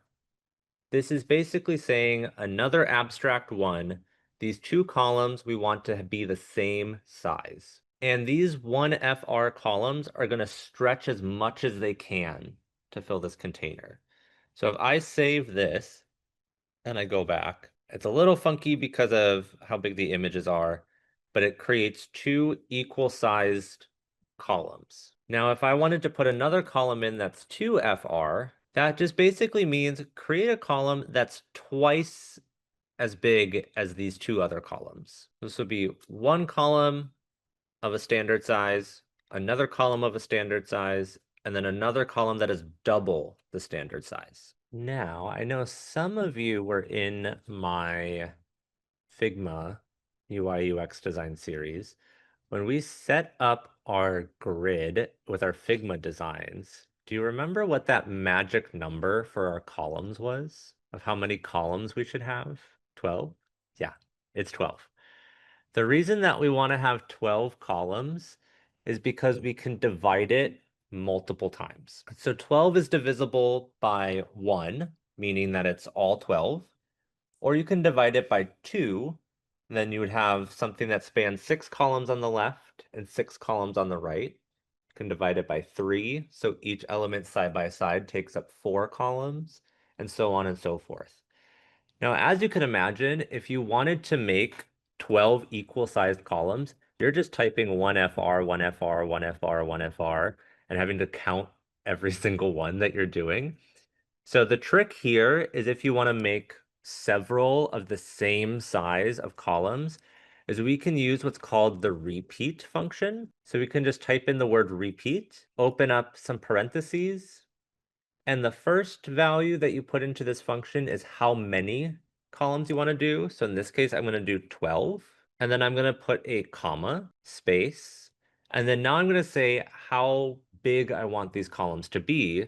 A: this is basically saying another abstract 1. These two columns we want to be the same size. And these 1FR columns are going to stretch as much as they can to fill this container. So if I save this and I go back, it's a little funky because of how big the images are, but it creates two equal sized columns. Now, if I wanted to put another column in that's 2FR, that just basically means create a column that's twice as big as these two other columns. This would be one column of a standard size, another column of a standard size, and then another column that is double the standard size. Now, I know some of you were in my Figma UI UX design series. When we set up our grid with our Figma designs, do you remember what that magic number for our columns was? Of how many columns we should have? 12? Yeah, it's 12. The reason that we want to have 12 columns is because we can divide it multiple times. So 12 is divisible by 1, meaning that it's all 12. Or you can divide it by 2, then you would have something that spans 6 columns on the left and 6 columns on the right. You can divide it by 3, so each element side by side takes up 4 columns, and so on and so forth. Now, as you can imagine, if you wanted to make 12 equal sized columns, you're just typing 1FR, 1FR, 1FR, 1FR, and having to count every single one that you're doing. So the trick here is if you want to make several of the same size of columns, is we can use what's called the repeat function. So we can just type in the word repeat, open up some parentheses, and the first value that you put into this function is how many columns you want to do. So in this case, I'm going to do 12. And then I'm going to put a comma, space. And then now I'm going to say how big I want these columns to be.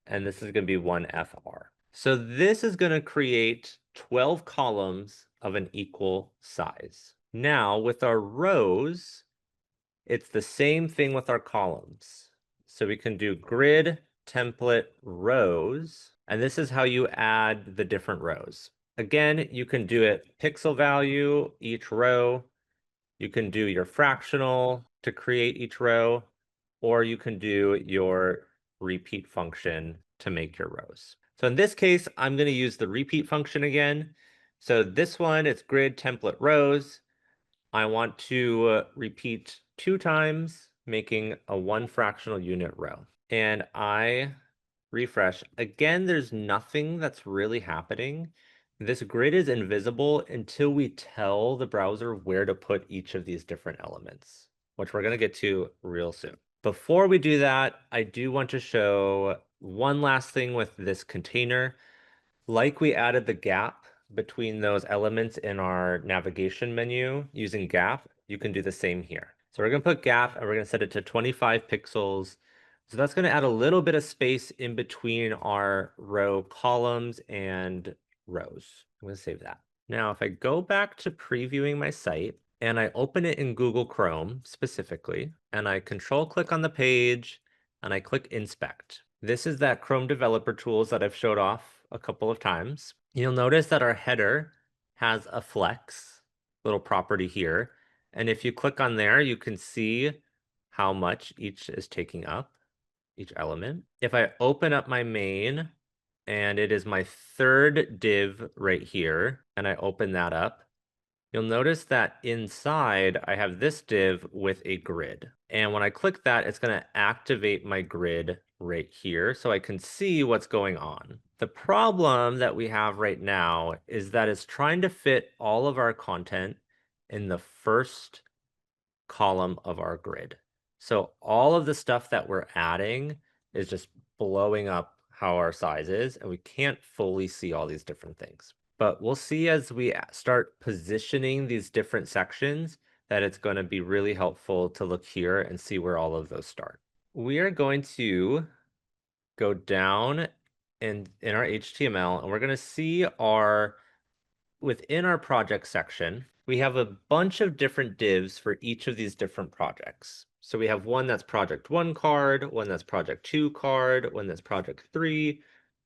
A: And this is going to be 1FR. So this is going to create 12 columns of an equal size. Now with our rows, it's the same thing with our columns. So we can do grid template rows, and this is how you add the different rows. Again, you can do it pixel value each row. You can do your fractional to create each row, or you can do your repeat function to make your rows. So in this case, I'm going to use the repeat function again. So this one, it's grid template rows. I want to repeat 2 times, making a 1 fractional unit row. And I refresh. Again, there's nothing that's really happening. This grid is invisible until we tell the browser where to put each of these different elements, which we're going to get to real soon. Before we do that, I do want to show one last thing with this container. Like we added the gap between those elements in our navigation menu using gap, you can do the same here. So we're going to put gap and we're going to set it to 25 pixels. So that's going to add a little bit of space in between our row columns and rows. I'm going to save that. Now, if I go back to previewing my site and I open it in Google Chrome specifically, and I control click on the page and I click inspect. This is that Chrome developer tools that I've showed off a couple of times. You'll notice that our header has a flex little property here. And if you click on there, you can see how much each is taking up, each element. If I open up my main, and it is my third div right here, and I open that up, You'll notice that inside I have this div with a grid. And when I click that, it's going to activate my grid right here so I can see what's going on. The problem that we have right now is that it's trying to fit all of our content in the first column of our grid. So all of the stuff that we're adding is just blowing up how our size is, and we can't fully see all these different things. But we'll see as we start positioning these different sections that it's going to be really helpful to look here and see where all of those start. We are going to go down in our HTML, and we're going to see within our project section, we have a bunch of different divs for each of these different projects. So we have one that's project 1 card, one that's project 2 card, one that's project 3,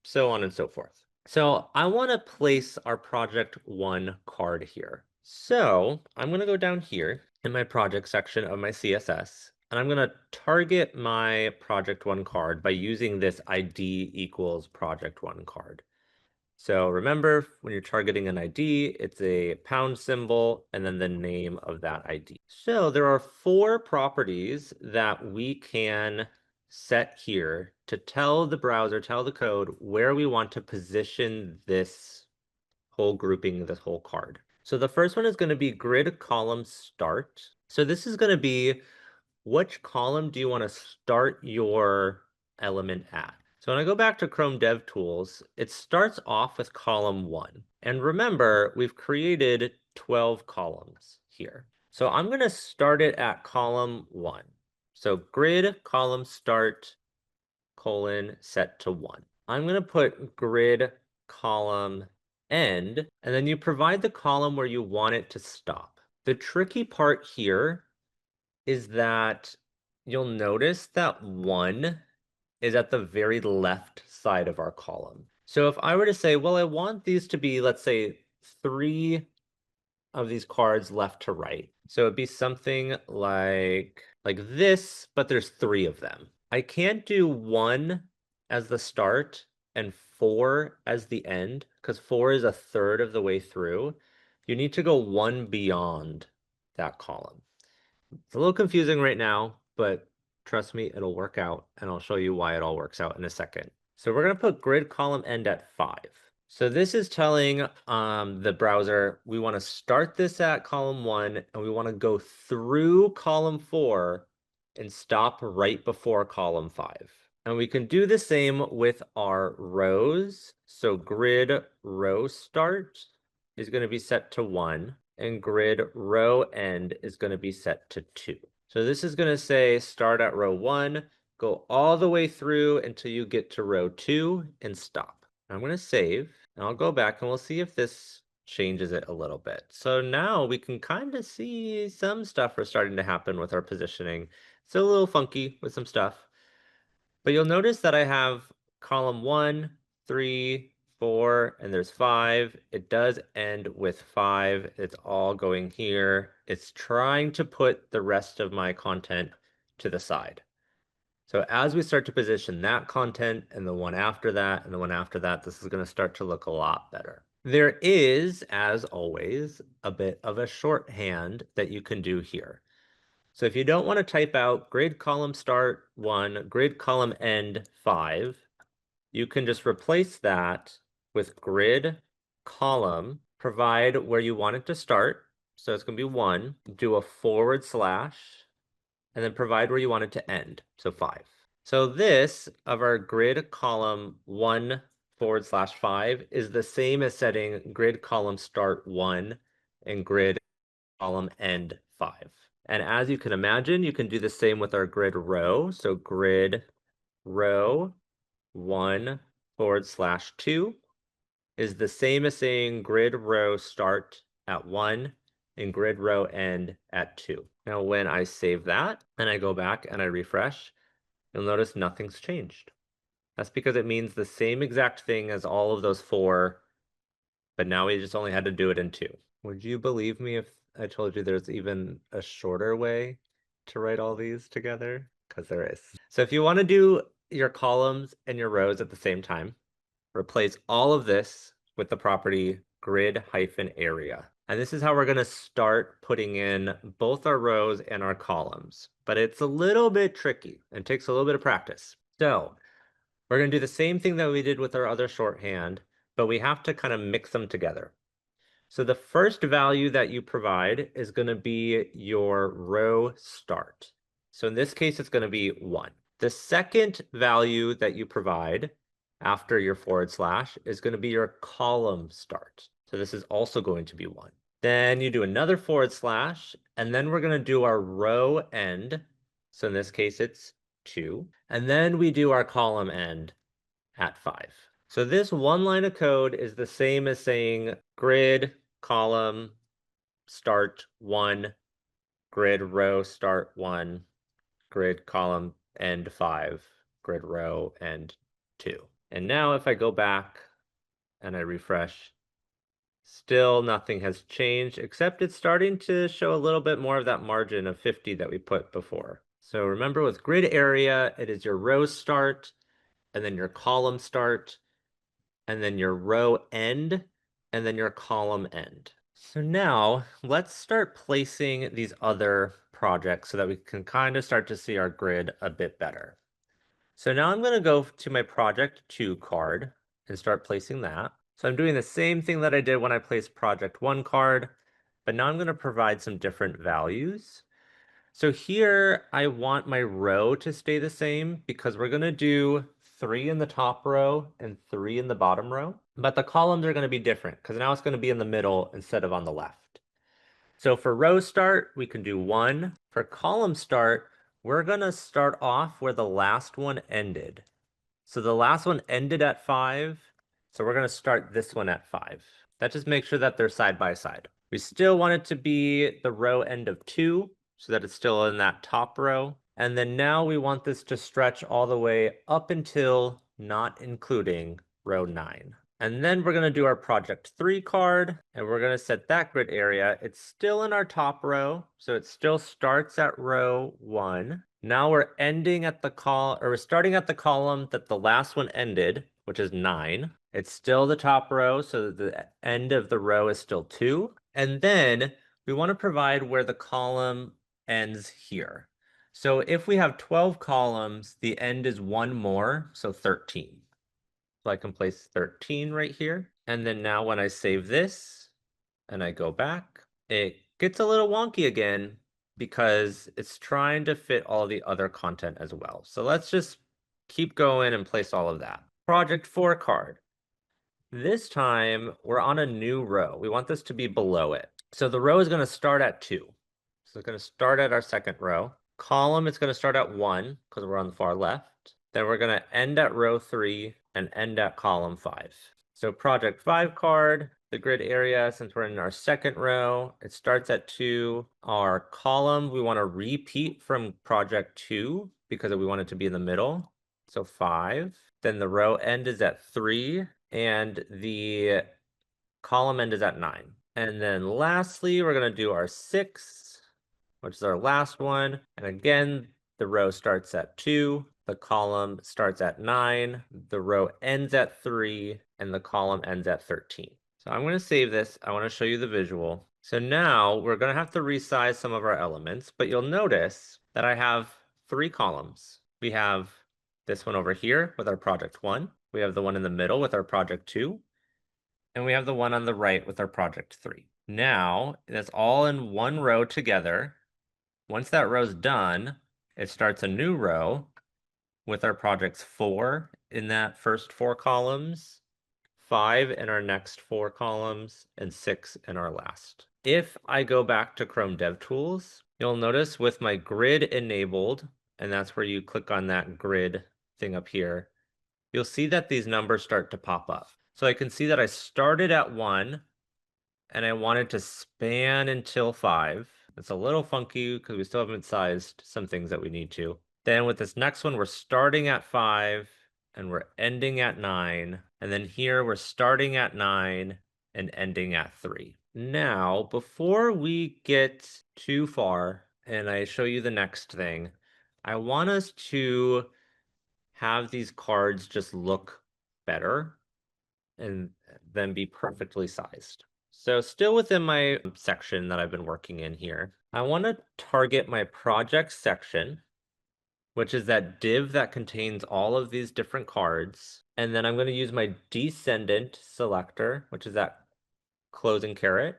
A: so on and so forth. So I want to place our project 1 card here. So I'm going to go down here in my project section of my CSS, and I'm going to target my project 1 card by using this ID equals project 1 card. So remember, when you're targeting an ID, it's a pound symbol and then the name of that ID. So there are 4 properties that we can set here to tell the browser, tell the code where we want to position this whole grouping, this whole card. So the first one is going to be grid column start. So this is going to be which column do you want to start your element at? So when I go back to Chrome DevTools, it starts off with column 1. And remember, we've created 12 columns here. So I'm going to start it at column 1. So grid column start colon set to 1. I'm going to put grid column end, and then you provide the column where you want it to stop. The tricky part here is that you'll notice that 1 is at the very left side of our column. So if I were to say, well, I want these to be, let's say, 3 of these cards left to right. So it'd be something like this, but there's 3 of them. I can't do 1 as the start and 4 as the end, because 4 is a third of the way through. You need to go 1 beyond that column. It's a little confusing right now, but trust me, it'll work out, and I'll show you why it all works out in a second. So we're going to put grid column end at 5. So this is telling the browser we want to start this at column 1, and we want to go through column 4 and stop right before column 5. And we can do the same with our rows. So grid row start is going to be set to 1, and grid row end is going to be set to 2. So this is going to say start at row 1, go all the way through until you get to row 2 and stop. I'm going to save, and I'll go back and we'll see if this changes it a little bit. So now we can kind of see some stuff are starting to happen with our positioning. It's a little funky with some stuff. But you'll notice that I have column 1, 3, 4, and there's 5. It does end with 5. It's all going here. It's trying to put the rest of my content to the side. So as we start to position that content and the one after that and the one after that, this is going to start to look a lot better. There is, as always, a bit of a shorthand that you can do here. So if you don't want to type out grid column start 1, grid column end 5, you can just replace that with grid column, provide where you want it to start. So it's going to be 1, do a /, and then provide where you want it to end. So 5. So this of our grid column 1 / 5 is the same as setting grid column start 1 and grid column end 5. And as you can imagine, you can do the same with our grid row. So grid row 1 / 2 is the same as saying grid row start at 1 and grid row end at 2. Now when I save that and I go back and I refresh, you'll notice nothing's changed. That's because it means the same exact thing as all of those 4, but now we just only had to do it in 2. Would you believe me if I told you there's even a shorter way to write all these together? Because there is. So if you want to do your columns and your rows at the same time, replace all of this with the property grid-area. And this is how we're going to start putting in both our rows and our columns. But it's a little bit tricky and takes a little bit of practice. So we're going to do the same thing that we did with our other shorthand, but we have to kind of mix them together. So the first value that you provide is going to be your row start. So in this case, it's going to be 1. The second value that you provide after your forward slash is going to be your column start. So this is also going to be 1. Then you do another forward slash, and then we're going to do our row end. So in this case, it's 2. And then we do our column end at 5. So this one line of code is the same as saying grid, column, start 1, grid, row, start 1, grid, column, end 5, grid, row, end 2. And now if I go back and I refresh, still nothing has changed, except it's starting to show a little bit more of that margin of 50 that we put before. So remember with grid area, it is your row start, and then your column start, and then your row end, and then your column end. So now let's start placing these other projects so that we can kind of start to see our grid a bit better. So now I'm going to go to my project 2 card and start placing that. So I'm doing the same thing that I did when I placed project 1 card, but now I'm going to provide some different values. So here I want my row to stay the same because we're going to do 3 in the top row and 3 in the bottom row. But the columns are going to be different because now it's going to be in the middle instead of on the left. So for row start, we can do 1. For column start, we're going to start off where the last one ended. So the last one ended at 5. So we're going to start this one at 5. That just makes sure that they're side by side. We still want it to be the row end of 2 so that it's still in that top row. And then now we want this to stretch all the way up until not including row 9. And then we're going to do our project 3 card, and we're going to set that grid area. It's still in our top row, so it still starts at row 1. Now we're ending at the we're starting at the column that the last one ended, which is 9. It's still the top row, so the end of the row is still 2. And then we want to provide where the column ends here. So if we have 12 columns, the end is 1 more, so 13. So I can place 13 right here. And then now when I save this and I go back, it gets a little wonky again because it's trying to fit all the other content as well. So let's just keep going and place all of that. Project 4 card. This time we're on a new row. We want this to be below it. So the row is going to start at 2. So it's going to start at our second row. Column is going to start at 1 because we're on the far left. Then we're going to end at row 3 and end at column 5. So project 5 card, the grid area, since we're in our second row, it starts at 2. Our column, we want to repeat from project 2 because we want it to be in the middle. So 5. Then the row end is at 3 and the column end is at 9. And then lastly, we're going to do our 6, which is our last one. And again, the row starts at 2, the column starts at 9, the row ends at 3, and the column ends at 13. So I'm going to save this. I want to show you the visual. So now we're going to have to resize some of our elements, but you'll notice that I have 3 columns. We have this one over here with our project 1. We have the one in the middle with our project 2. And we have the one on the right with our project 3. Now, that's all in one row together. Once that row's done, it starts a new row with our projects 4 in that first 4 columns, 5 in our next 4 columns, and 6 in our last. If I go back to Chrome DevTools, you'll notice with my grid enabled, and that's where you click on that grid thing up here, you'll see that these numbers start to pop up. So I can see that I started at 1 and I wanted to span until 5. It's a little funky because we still haven't sized some things that we need to. Then with this next one, we're starting at 5 and we're ending at 9. And then here we're starting at 9 and ending at 3. Now, before we get too far and I show you the next thing, I want us to have these cards just look better and then be perfectly sized. So still within my section that I've been working in here, I want to target my project section, which is that div that contains all of these different cards. And then I'm going to use my descendant selector, which is that closing caret.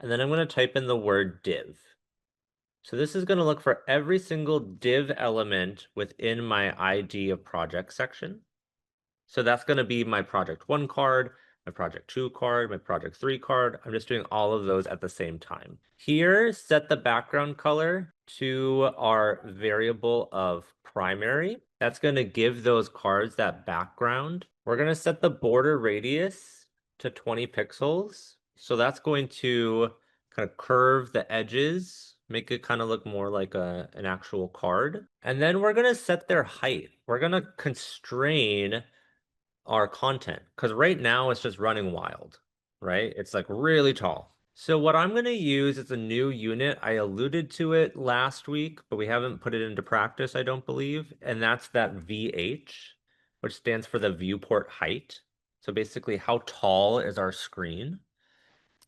A: And then I'm going to type in the word div. So this is going to look for every single div element within my ID of project section. So that's going to be my project 1 card, my project 2 card, my project 3 card. I'm just doing all of those at the same time. Here, set the background color to our variable of primary. That's going to give those cards that background. We're going to set the border radius to 20 pixels. So that's going to kind of curve the edges, make it kind of look more like an actual card. And then we're going to set their height. We're going to constrain our content because right now it's just running wild, right? It's like really tall. So what I'm going to use is a new unit. I alluded to it last week, but we haven't put it into practice, I don't believe. And that's that VH, which stands for the viewport height. So basically, how tall is our screen?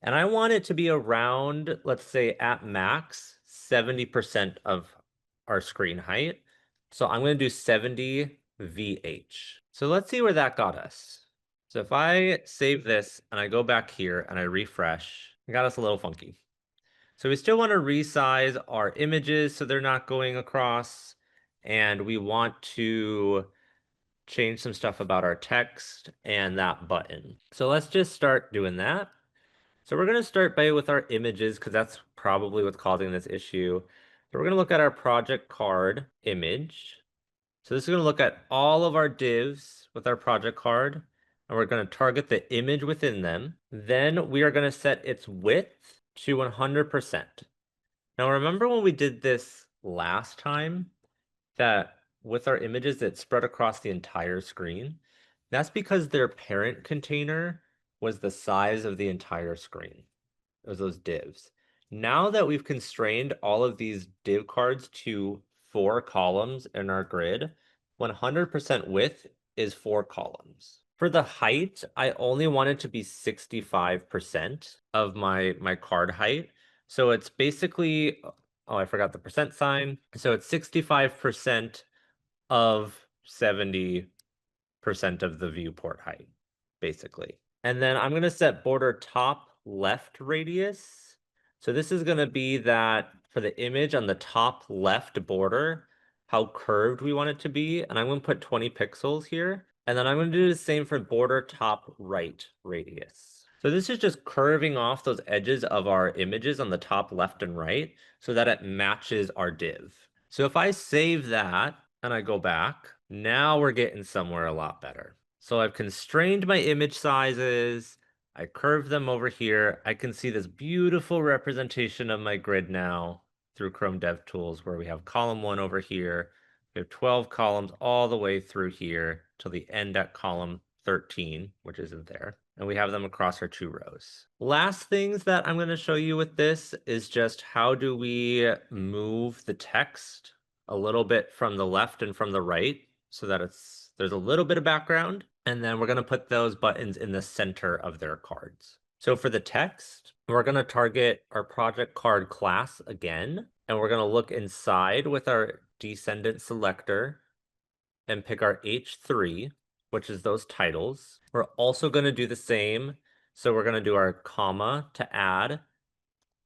A: And I want it to be around, let's say at max, 70% of our screen height. So I'm going to do 70 VH. So let's see where that got us. So if I save this and I go back here and I refresh, it got us a little funky. So we still want to resize our images so they're not going across. And we want to change some stuff about our text and that button. So let's just start doing that. So we're going to start with our images because that's probably what's causing this issue. So we're going to look at our project card image. So this is going to look at all of our divs with our project card, and we're going to target the image within them. Then we are going to set its width to 100%. Now remember when we did this last time that with our images it spread across the entire screen? That's because their parent container was the size of the entire screen. It was those divs. Now that we've constrained all of these div cards to 4 columns in our grid, 100% width is 4 columns. For the height, I only want it to be 65% of my card height. So it's basically, oh, I forgot the percent sign. So it's 65% of 70% of the viewport height, basically. And then I'm going to set border top left radius. So this is going to be that for the image on the top left border, how curved we want it to be. And I'm going to put 20 pixels here. And then I'm going to do the same for border top right radius. So this is just curving off those edges of our images on the top left and right so that it matches our div. So if I save that and I go back, now we're getting somewhere a lot better. So I've constrained my image sizes. I curved them over here. I can see this beautiful representation of my grid now through Chrome DevTools where we have column 1 over here. We have 12 columns all the way through here till the end at column 13, which isn't there. And we have them across our 2 rows. Last things that I'm going to show you with this is just how do we move the text a little bit from the left and from the right so that there's a little bit of background. And then we're going to put those buttons in the center of their cards. So for the text, we're going to target our project card class again, and we're going to look inside with our descendant selector and pick our H3, which is those titles. We're also going to do the same. So we're going to do our comma to add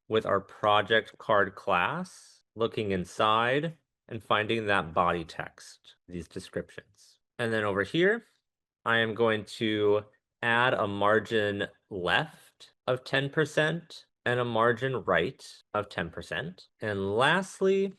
A: with our project card class, looking inside and finding that body text, these descriptions. And then over here, I am going to add a margin left of 10% and a margin right of 10%. And lastly,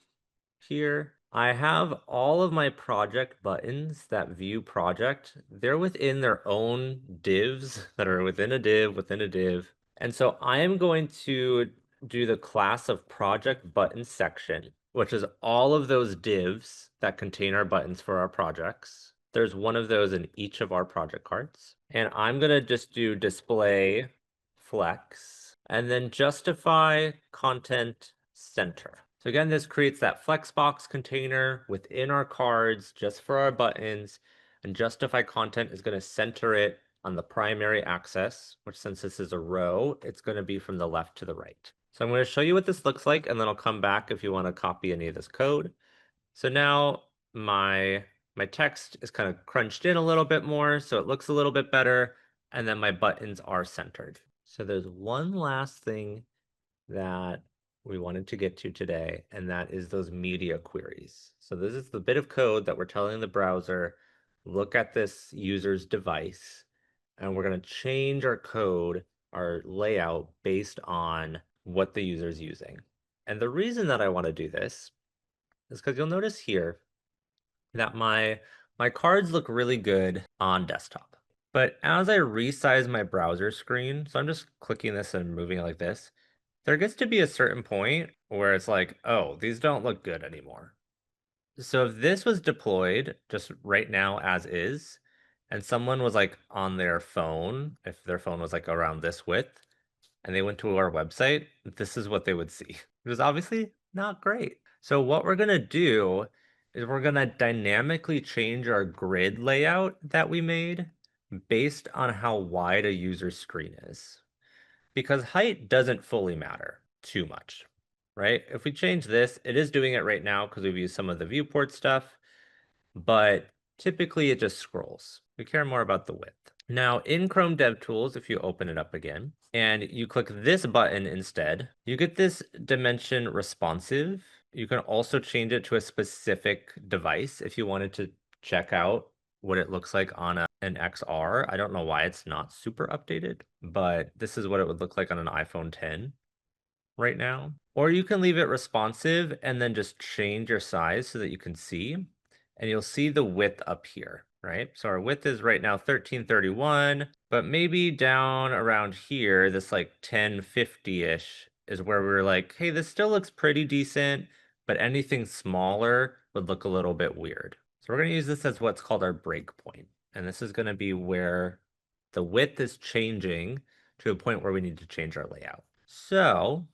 A: here, I have all of my project buttons that view project. They're within their own divs that are within a div, within a div. And so I am going to do the class of project button section, which is all of those divs that contain our buttons for our projects. There's one of those in each of our project cards. And I'm going to just do display flex and then justify content center. So again, this creates that Flexbox container within our cards just for our buttons, and justify content is going to center it on the primary axis, which since this is a row, it's going to be from the left to the right. So I'm going to show you what this looks like, and then I'll come back if you want to copy any of this code. So now my text is kind of crunched in a little bit more, so it looks a little bit better, and then my buttons are centered. So there's one last thing that we wanted to get to today, and that is those media queries. So this is the bit of code that we're telling the browser, look at this user's device, and we're going to change our code, our layout, based on what the user is using. And the reason that I want to do this is because you'll notice here that my cards look really good on desktop. But as I resize my browser screen, so I'm just clicking this and moving it like this, there gets to be a certain point where it's like, oh, these don't look good anymore. So if this was deployed just right now as is, and someone was like on their phone, if their phone was like around this width, and they went to our website, this is what they would see. It was obviously not great. So what we're gonna do is we're gonna dynamically change our grid layout that we made based on how wide a user's screen is. Because height doesn't fully matter too much, right? If we change this, it is doing it right now because we've used some of the viewport stuff, but typically it just scrolls. We care more about the width. Now in Chrome DevTools, if you open it up again and you click this button instead, you get this dimension responsive. You can also change it to a specific device if you wanted to check out what it looks like on an XR. I don't know why it's not super updated, but this is what it would look like on an iPhone 10 right now. Or you can leave it responsive and then just change your size so that you can see, and you'll see the width up here, right? So our width is right now 1331, but maybe down around here, this like 1050-ish is where we're like, hey, this still looks pretty decent, but anything smaller would look a little bit weird. So we're going to use this as what's called our breakpoint. And this is going to be where the width is changing to a point where we need to change our layout. So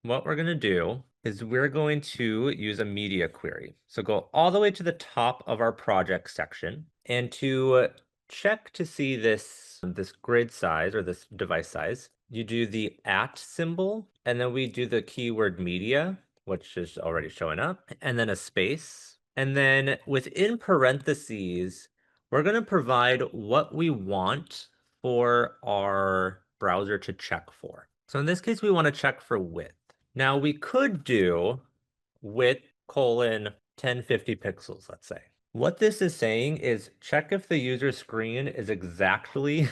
A: what we're going to do is we're going to use a media query. So go all the way to the top of our project section, and to check to see this grid size or this device size, you do the @ symbol, and then we do the keyword media, which is already showing up, and then a space. And then within parentheses, we're going to provide what we want for our browser to check for. So in this case, we want to check for width. Now we could do width colon 1050 pixels, let's say. What this is saying is check if the user screen is exactly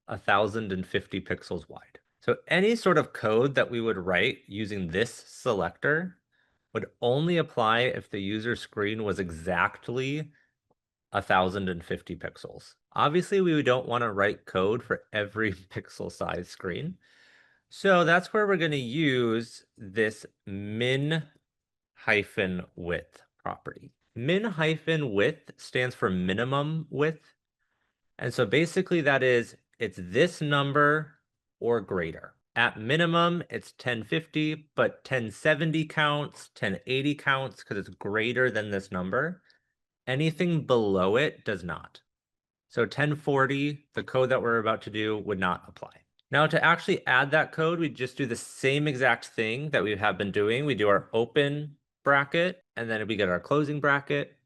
A: 1050 pixels wide. So any sort of code that we would write using this selector would only apply if the user screen was exactly 1050 pixels. Obviously, we don't want to write code for every pixel size screen. So that's where we're going to use this min-width property. Min-width stands for minimum width. And so basically that is, it's this number or greater. At minimum, it's 1050, but 1070 counts, 1080 counts because it's greater than this number. Anything below it does not. So 1040, the code that we're about to do, would not apply. Now to actually add that code, we just do the same exact thing that we have been doing. We do our open bracket, and then we get our closing bracket.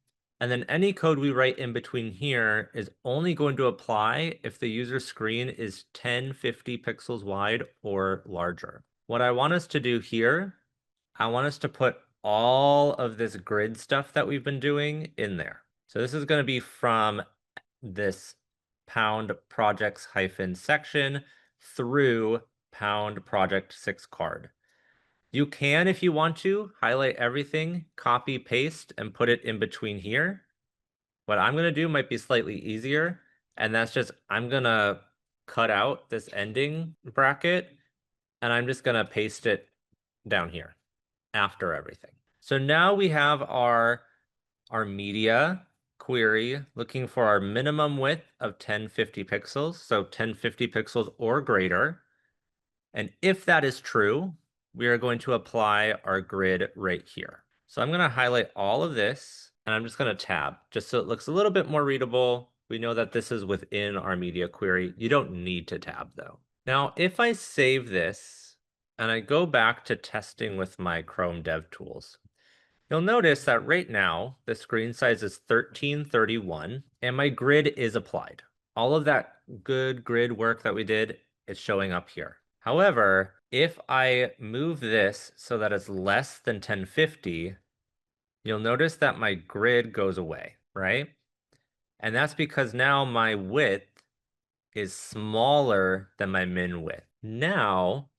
A: And then any code we write in between here is only going to apply if the user screen is 1050 pixels wide or larger. What I want us to do here, I want us to put all of this grid stuff that we've been doing in there. So this is going to be from this pound projects hyphen section through pound project 6 card. You can, if you want to, highlight everything, copy, paste, and put it in between here. What I'm going to do might be slightly easier, and that's just, I'm going to cut out this ending bracket, and I'm just going to paste it down here after everything. So now we have our media query looking for our minimum width of 1050 pixels, so 1050 pixels or greater. And if that is true, we are going to apply our grid right here. So I'm going to highlight all of this, and I'm just going to tab just so it looks a little bit more readable. We know that this is within our media query. You don't need to tab though. Now, if I save this and I go back to testing with my Chrome DevTools, you'll notice that right now the screen size is 1331 and my grid is applied. All of that good grid work that we did is showing up here. However, if I move this so that it's less than 1050, you'll notice that my grid goes away, right? And that's because now my width is smaller than my min width. Now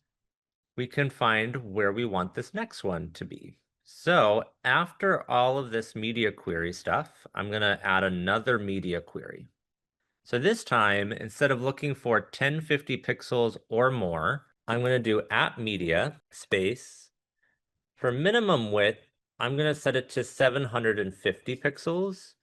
A: we can find where we want this next one to be. So after all of this media query stuff, I'm going to add another media query. So this time, instead of looking for 1050 pixels or more, I'm going to do @media space. For minimum width, I'm going to set it to 750 pixels.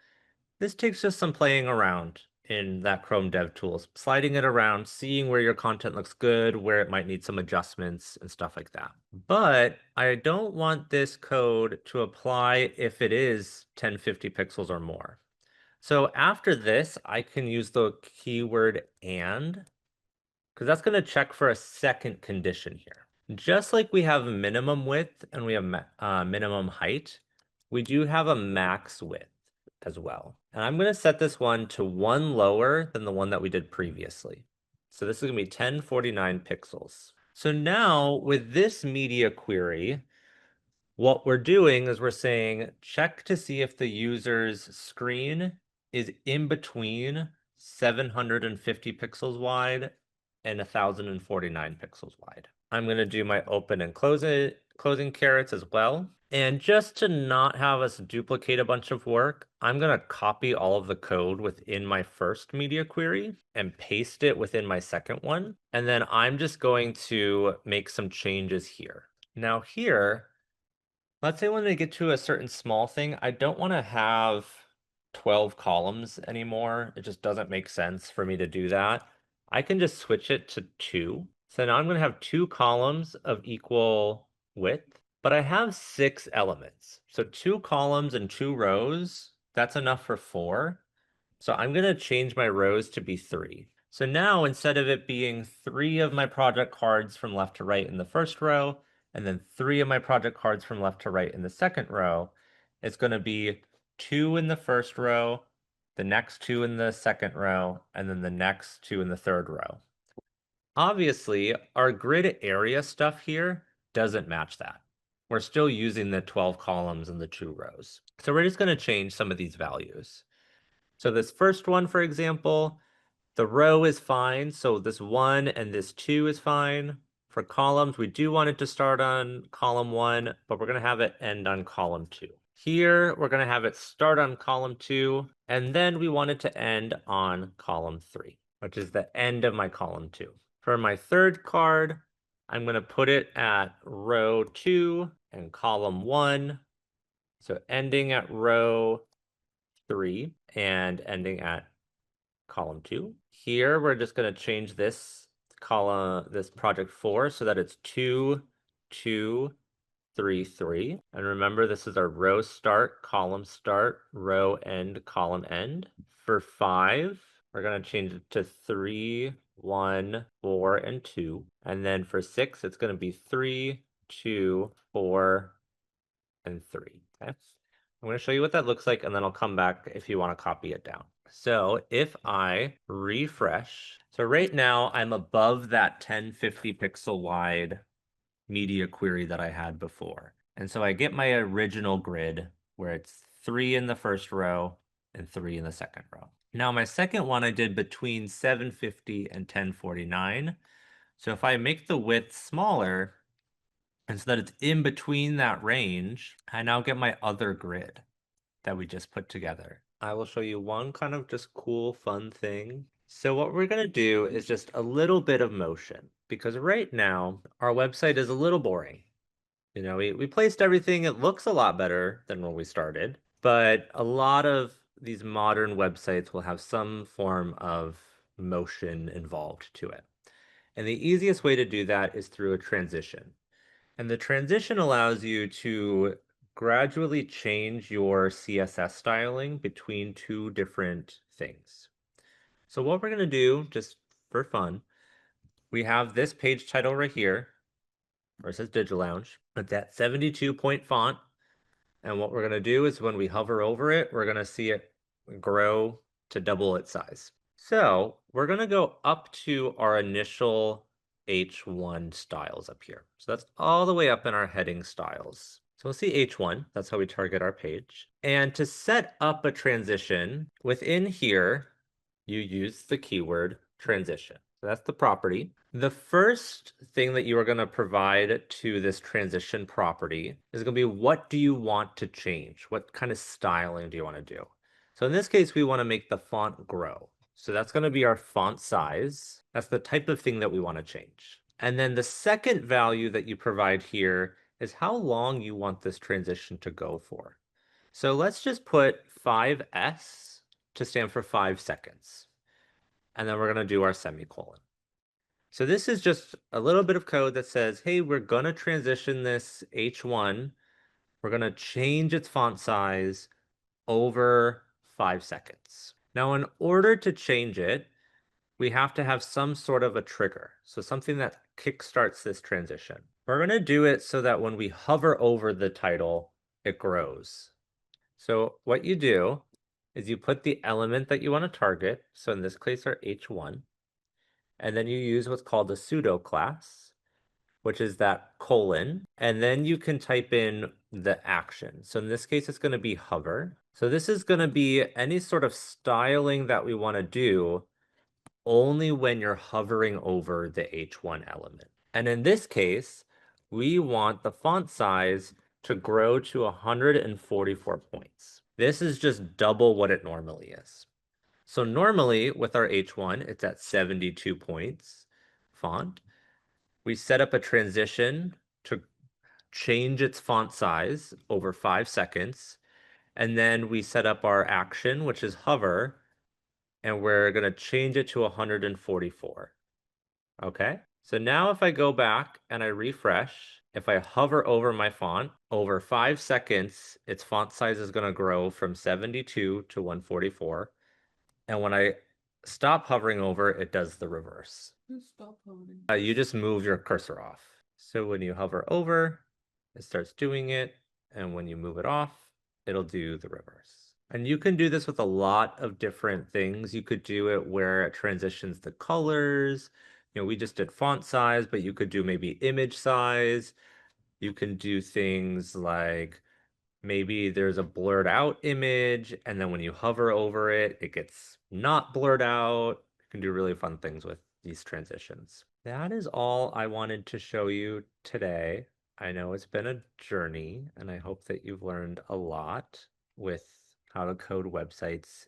A: This takes just some playing around in that Chrome DevTools, sliding it around, seeing where your content looks good, where it might need some adjustments and stuff like that. But I don't want this code to apply if it is 1050 pixels or more. So after this, I can use the keyword and, because that's going to check for a second condition here. Just like we have minimum width and we have minimum height, we do have a max width as well. And I'm going to set this one to one lower than the one that we did previously. So this is going to be 1049 pixels. So now with this media query, what we're doing is we're saying check to see if the user's screen is in between 750 pixels wide and 1049 pixels wide. I'm going to do my open and closing carets as well. And just to not have us duplicate a bunch of work, I'm going to copy all of the code within my first media query and paste it within my second one. And then I'm just going to make some changes here. Now here, let's say when they get to a certain small thing, I don't want to have 12 columns anymore. It just doesn't make sense for me to do that. I can just switch it to 2. So now I'm going to have 2 columns of equal width, but I have 6 elements. So 2 columns and 2 rows, that's enough for 4. So I'm going to change my rows to be 3. So now instead of it being 3 of my project cards from left to right in the first row, and then 3 of my project cards from left to right in the second row, it's going to be 2 in the first row, the next 2 in the second row, and then the next 2 in the third row. Obviously, our grid area stuff here doesn't match that. We're still using the 12 columns and the 2 rows. So we're just going to change some of these values. So this first one, for example, the row is fine. So this 1 and this 2 is fine. For columns, we do want it to start on column 1, but we're going to have it end on column 2. Here, we're going to have it start on column 2, and then we want it to end on column 3, which is the end of my column 2. For my third card, I'm going to put it at row 2 and column 1. So ending at row 3 and ending at column 2. Here, we're just going to change this column, this project 4, so that it's 2, 2, 3, 3. And remember, this is our row start, row end, column end. For 5, we're going to change it to 3, 1, 4, and 2. And then for 6, it's going to be 3, 2, 4, and 3. Okay. I'm going to show you what that looks like, and then I'll come back if you want to copy it down. So if I refresh, so right now I'm above that 1050 pixel wide media query that I had before. And so I get my original grid where it's 3 in the first row and 3 in the second row. Now my second one I did between 750 and 1049. So if I make the width smaller, and so that it's in between that range, I now get my other grid that we just put together. I will show you one kind of just cool, fun thing. So what we're going to do is just a little bit of motion, because right now our website is a little boring. You know, we placed everything, it looks a lot better than when we started, but a lot of these modern websites will have some form of motion involved to it. And the easiest way to do that is through a transition. And the transition allows you to gradually change your CSS styling between two different things. So what we're going to do, just for fun, we have this page title right here, where it says DigiLounge, with that 72-point font. And what we're going to do is when we hover over it, we're going to see it grow to double its size. So we're going to go up to our initial H1 styles up here. So that's all the way up in our heading styles. So we'll see H1, that's how we target our page. And to set up a transition, within here, you use the keyword transition. So that's the property. The first thing that you are going to provide to this transition property is going to be, what do you want to change? What kind of styling do you want to do? So in this case, we want to make the font grow. So that's going to be our font size. That's the type of thing that we want to change. And then the second value that you provide here is how long you want this transition to go for. So let's just put 5S to stand for 5 seconds. And then we're going to do our semicolon. So this is just a little bit of code that says, hey, we're going to transition this H1. We're going to change its font size over 5 seconds. Now, in order to change it, we have to have some sort of a trigger. So something that kickstarts this transition. We're going to do it so that when we hover over the title, it grows. So what you do is you put the element that you want to target. So in this case, our H1. And then you use what's called a pseudo class, which is that colon. And then you can type in the action. So in this case, it's going to be hover. So this is going to be any sort of styling that we want to do only when you're hovering over the H1 element. And in this case, we want the font size to grow to 144 points. This is just double what it normally is. So normally with our H1, it's at 72 points font. We set up a transition to change its font size over 5 seconds. And then we set up our action, which is hover, and we're going to change it to 144. Okay, so now if I go back and I refresh, if I hover over my font, over 5 seconds, its font size is going to grow from 72 to 144. And when I stop hovering over, it does the reverse.
B: Stop hovering.
A: You just move your cursor off. So when you hover over, it starts doing it. And when you move it off, it'll do the reverse. And you can do this with a lot of different things. You could do it where it transitions the colors. We just did font size, but you could do maybe image size. You can do things like maybe there's a blurred out image, and then when you hover over it, it gets not blurred out. You can do really fun things with these transitions. That is all I wanted to show you today. I know it's been a journey, and I hope that you've learned a lot with how to code websites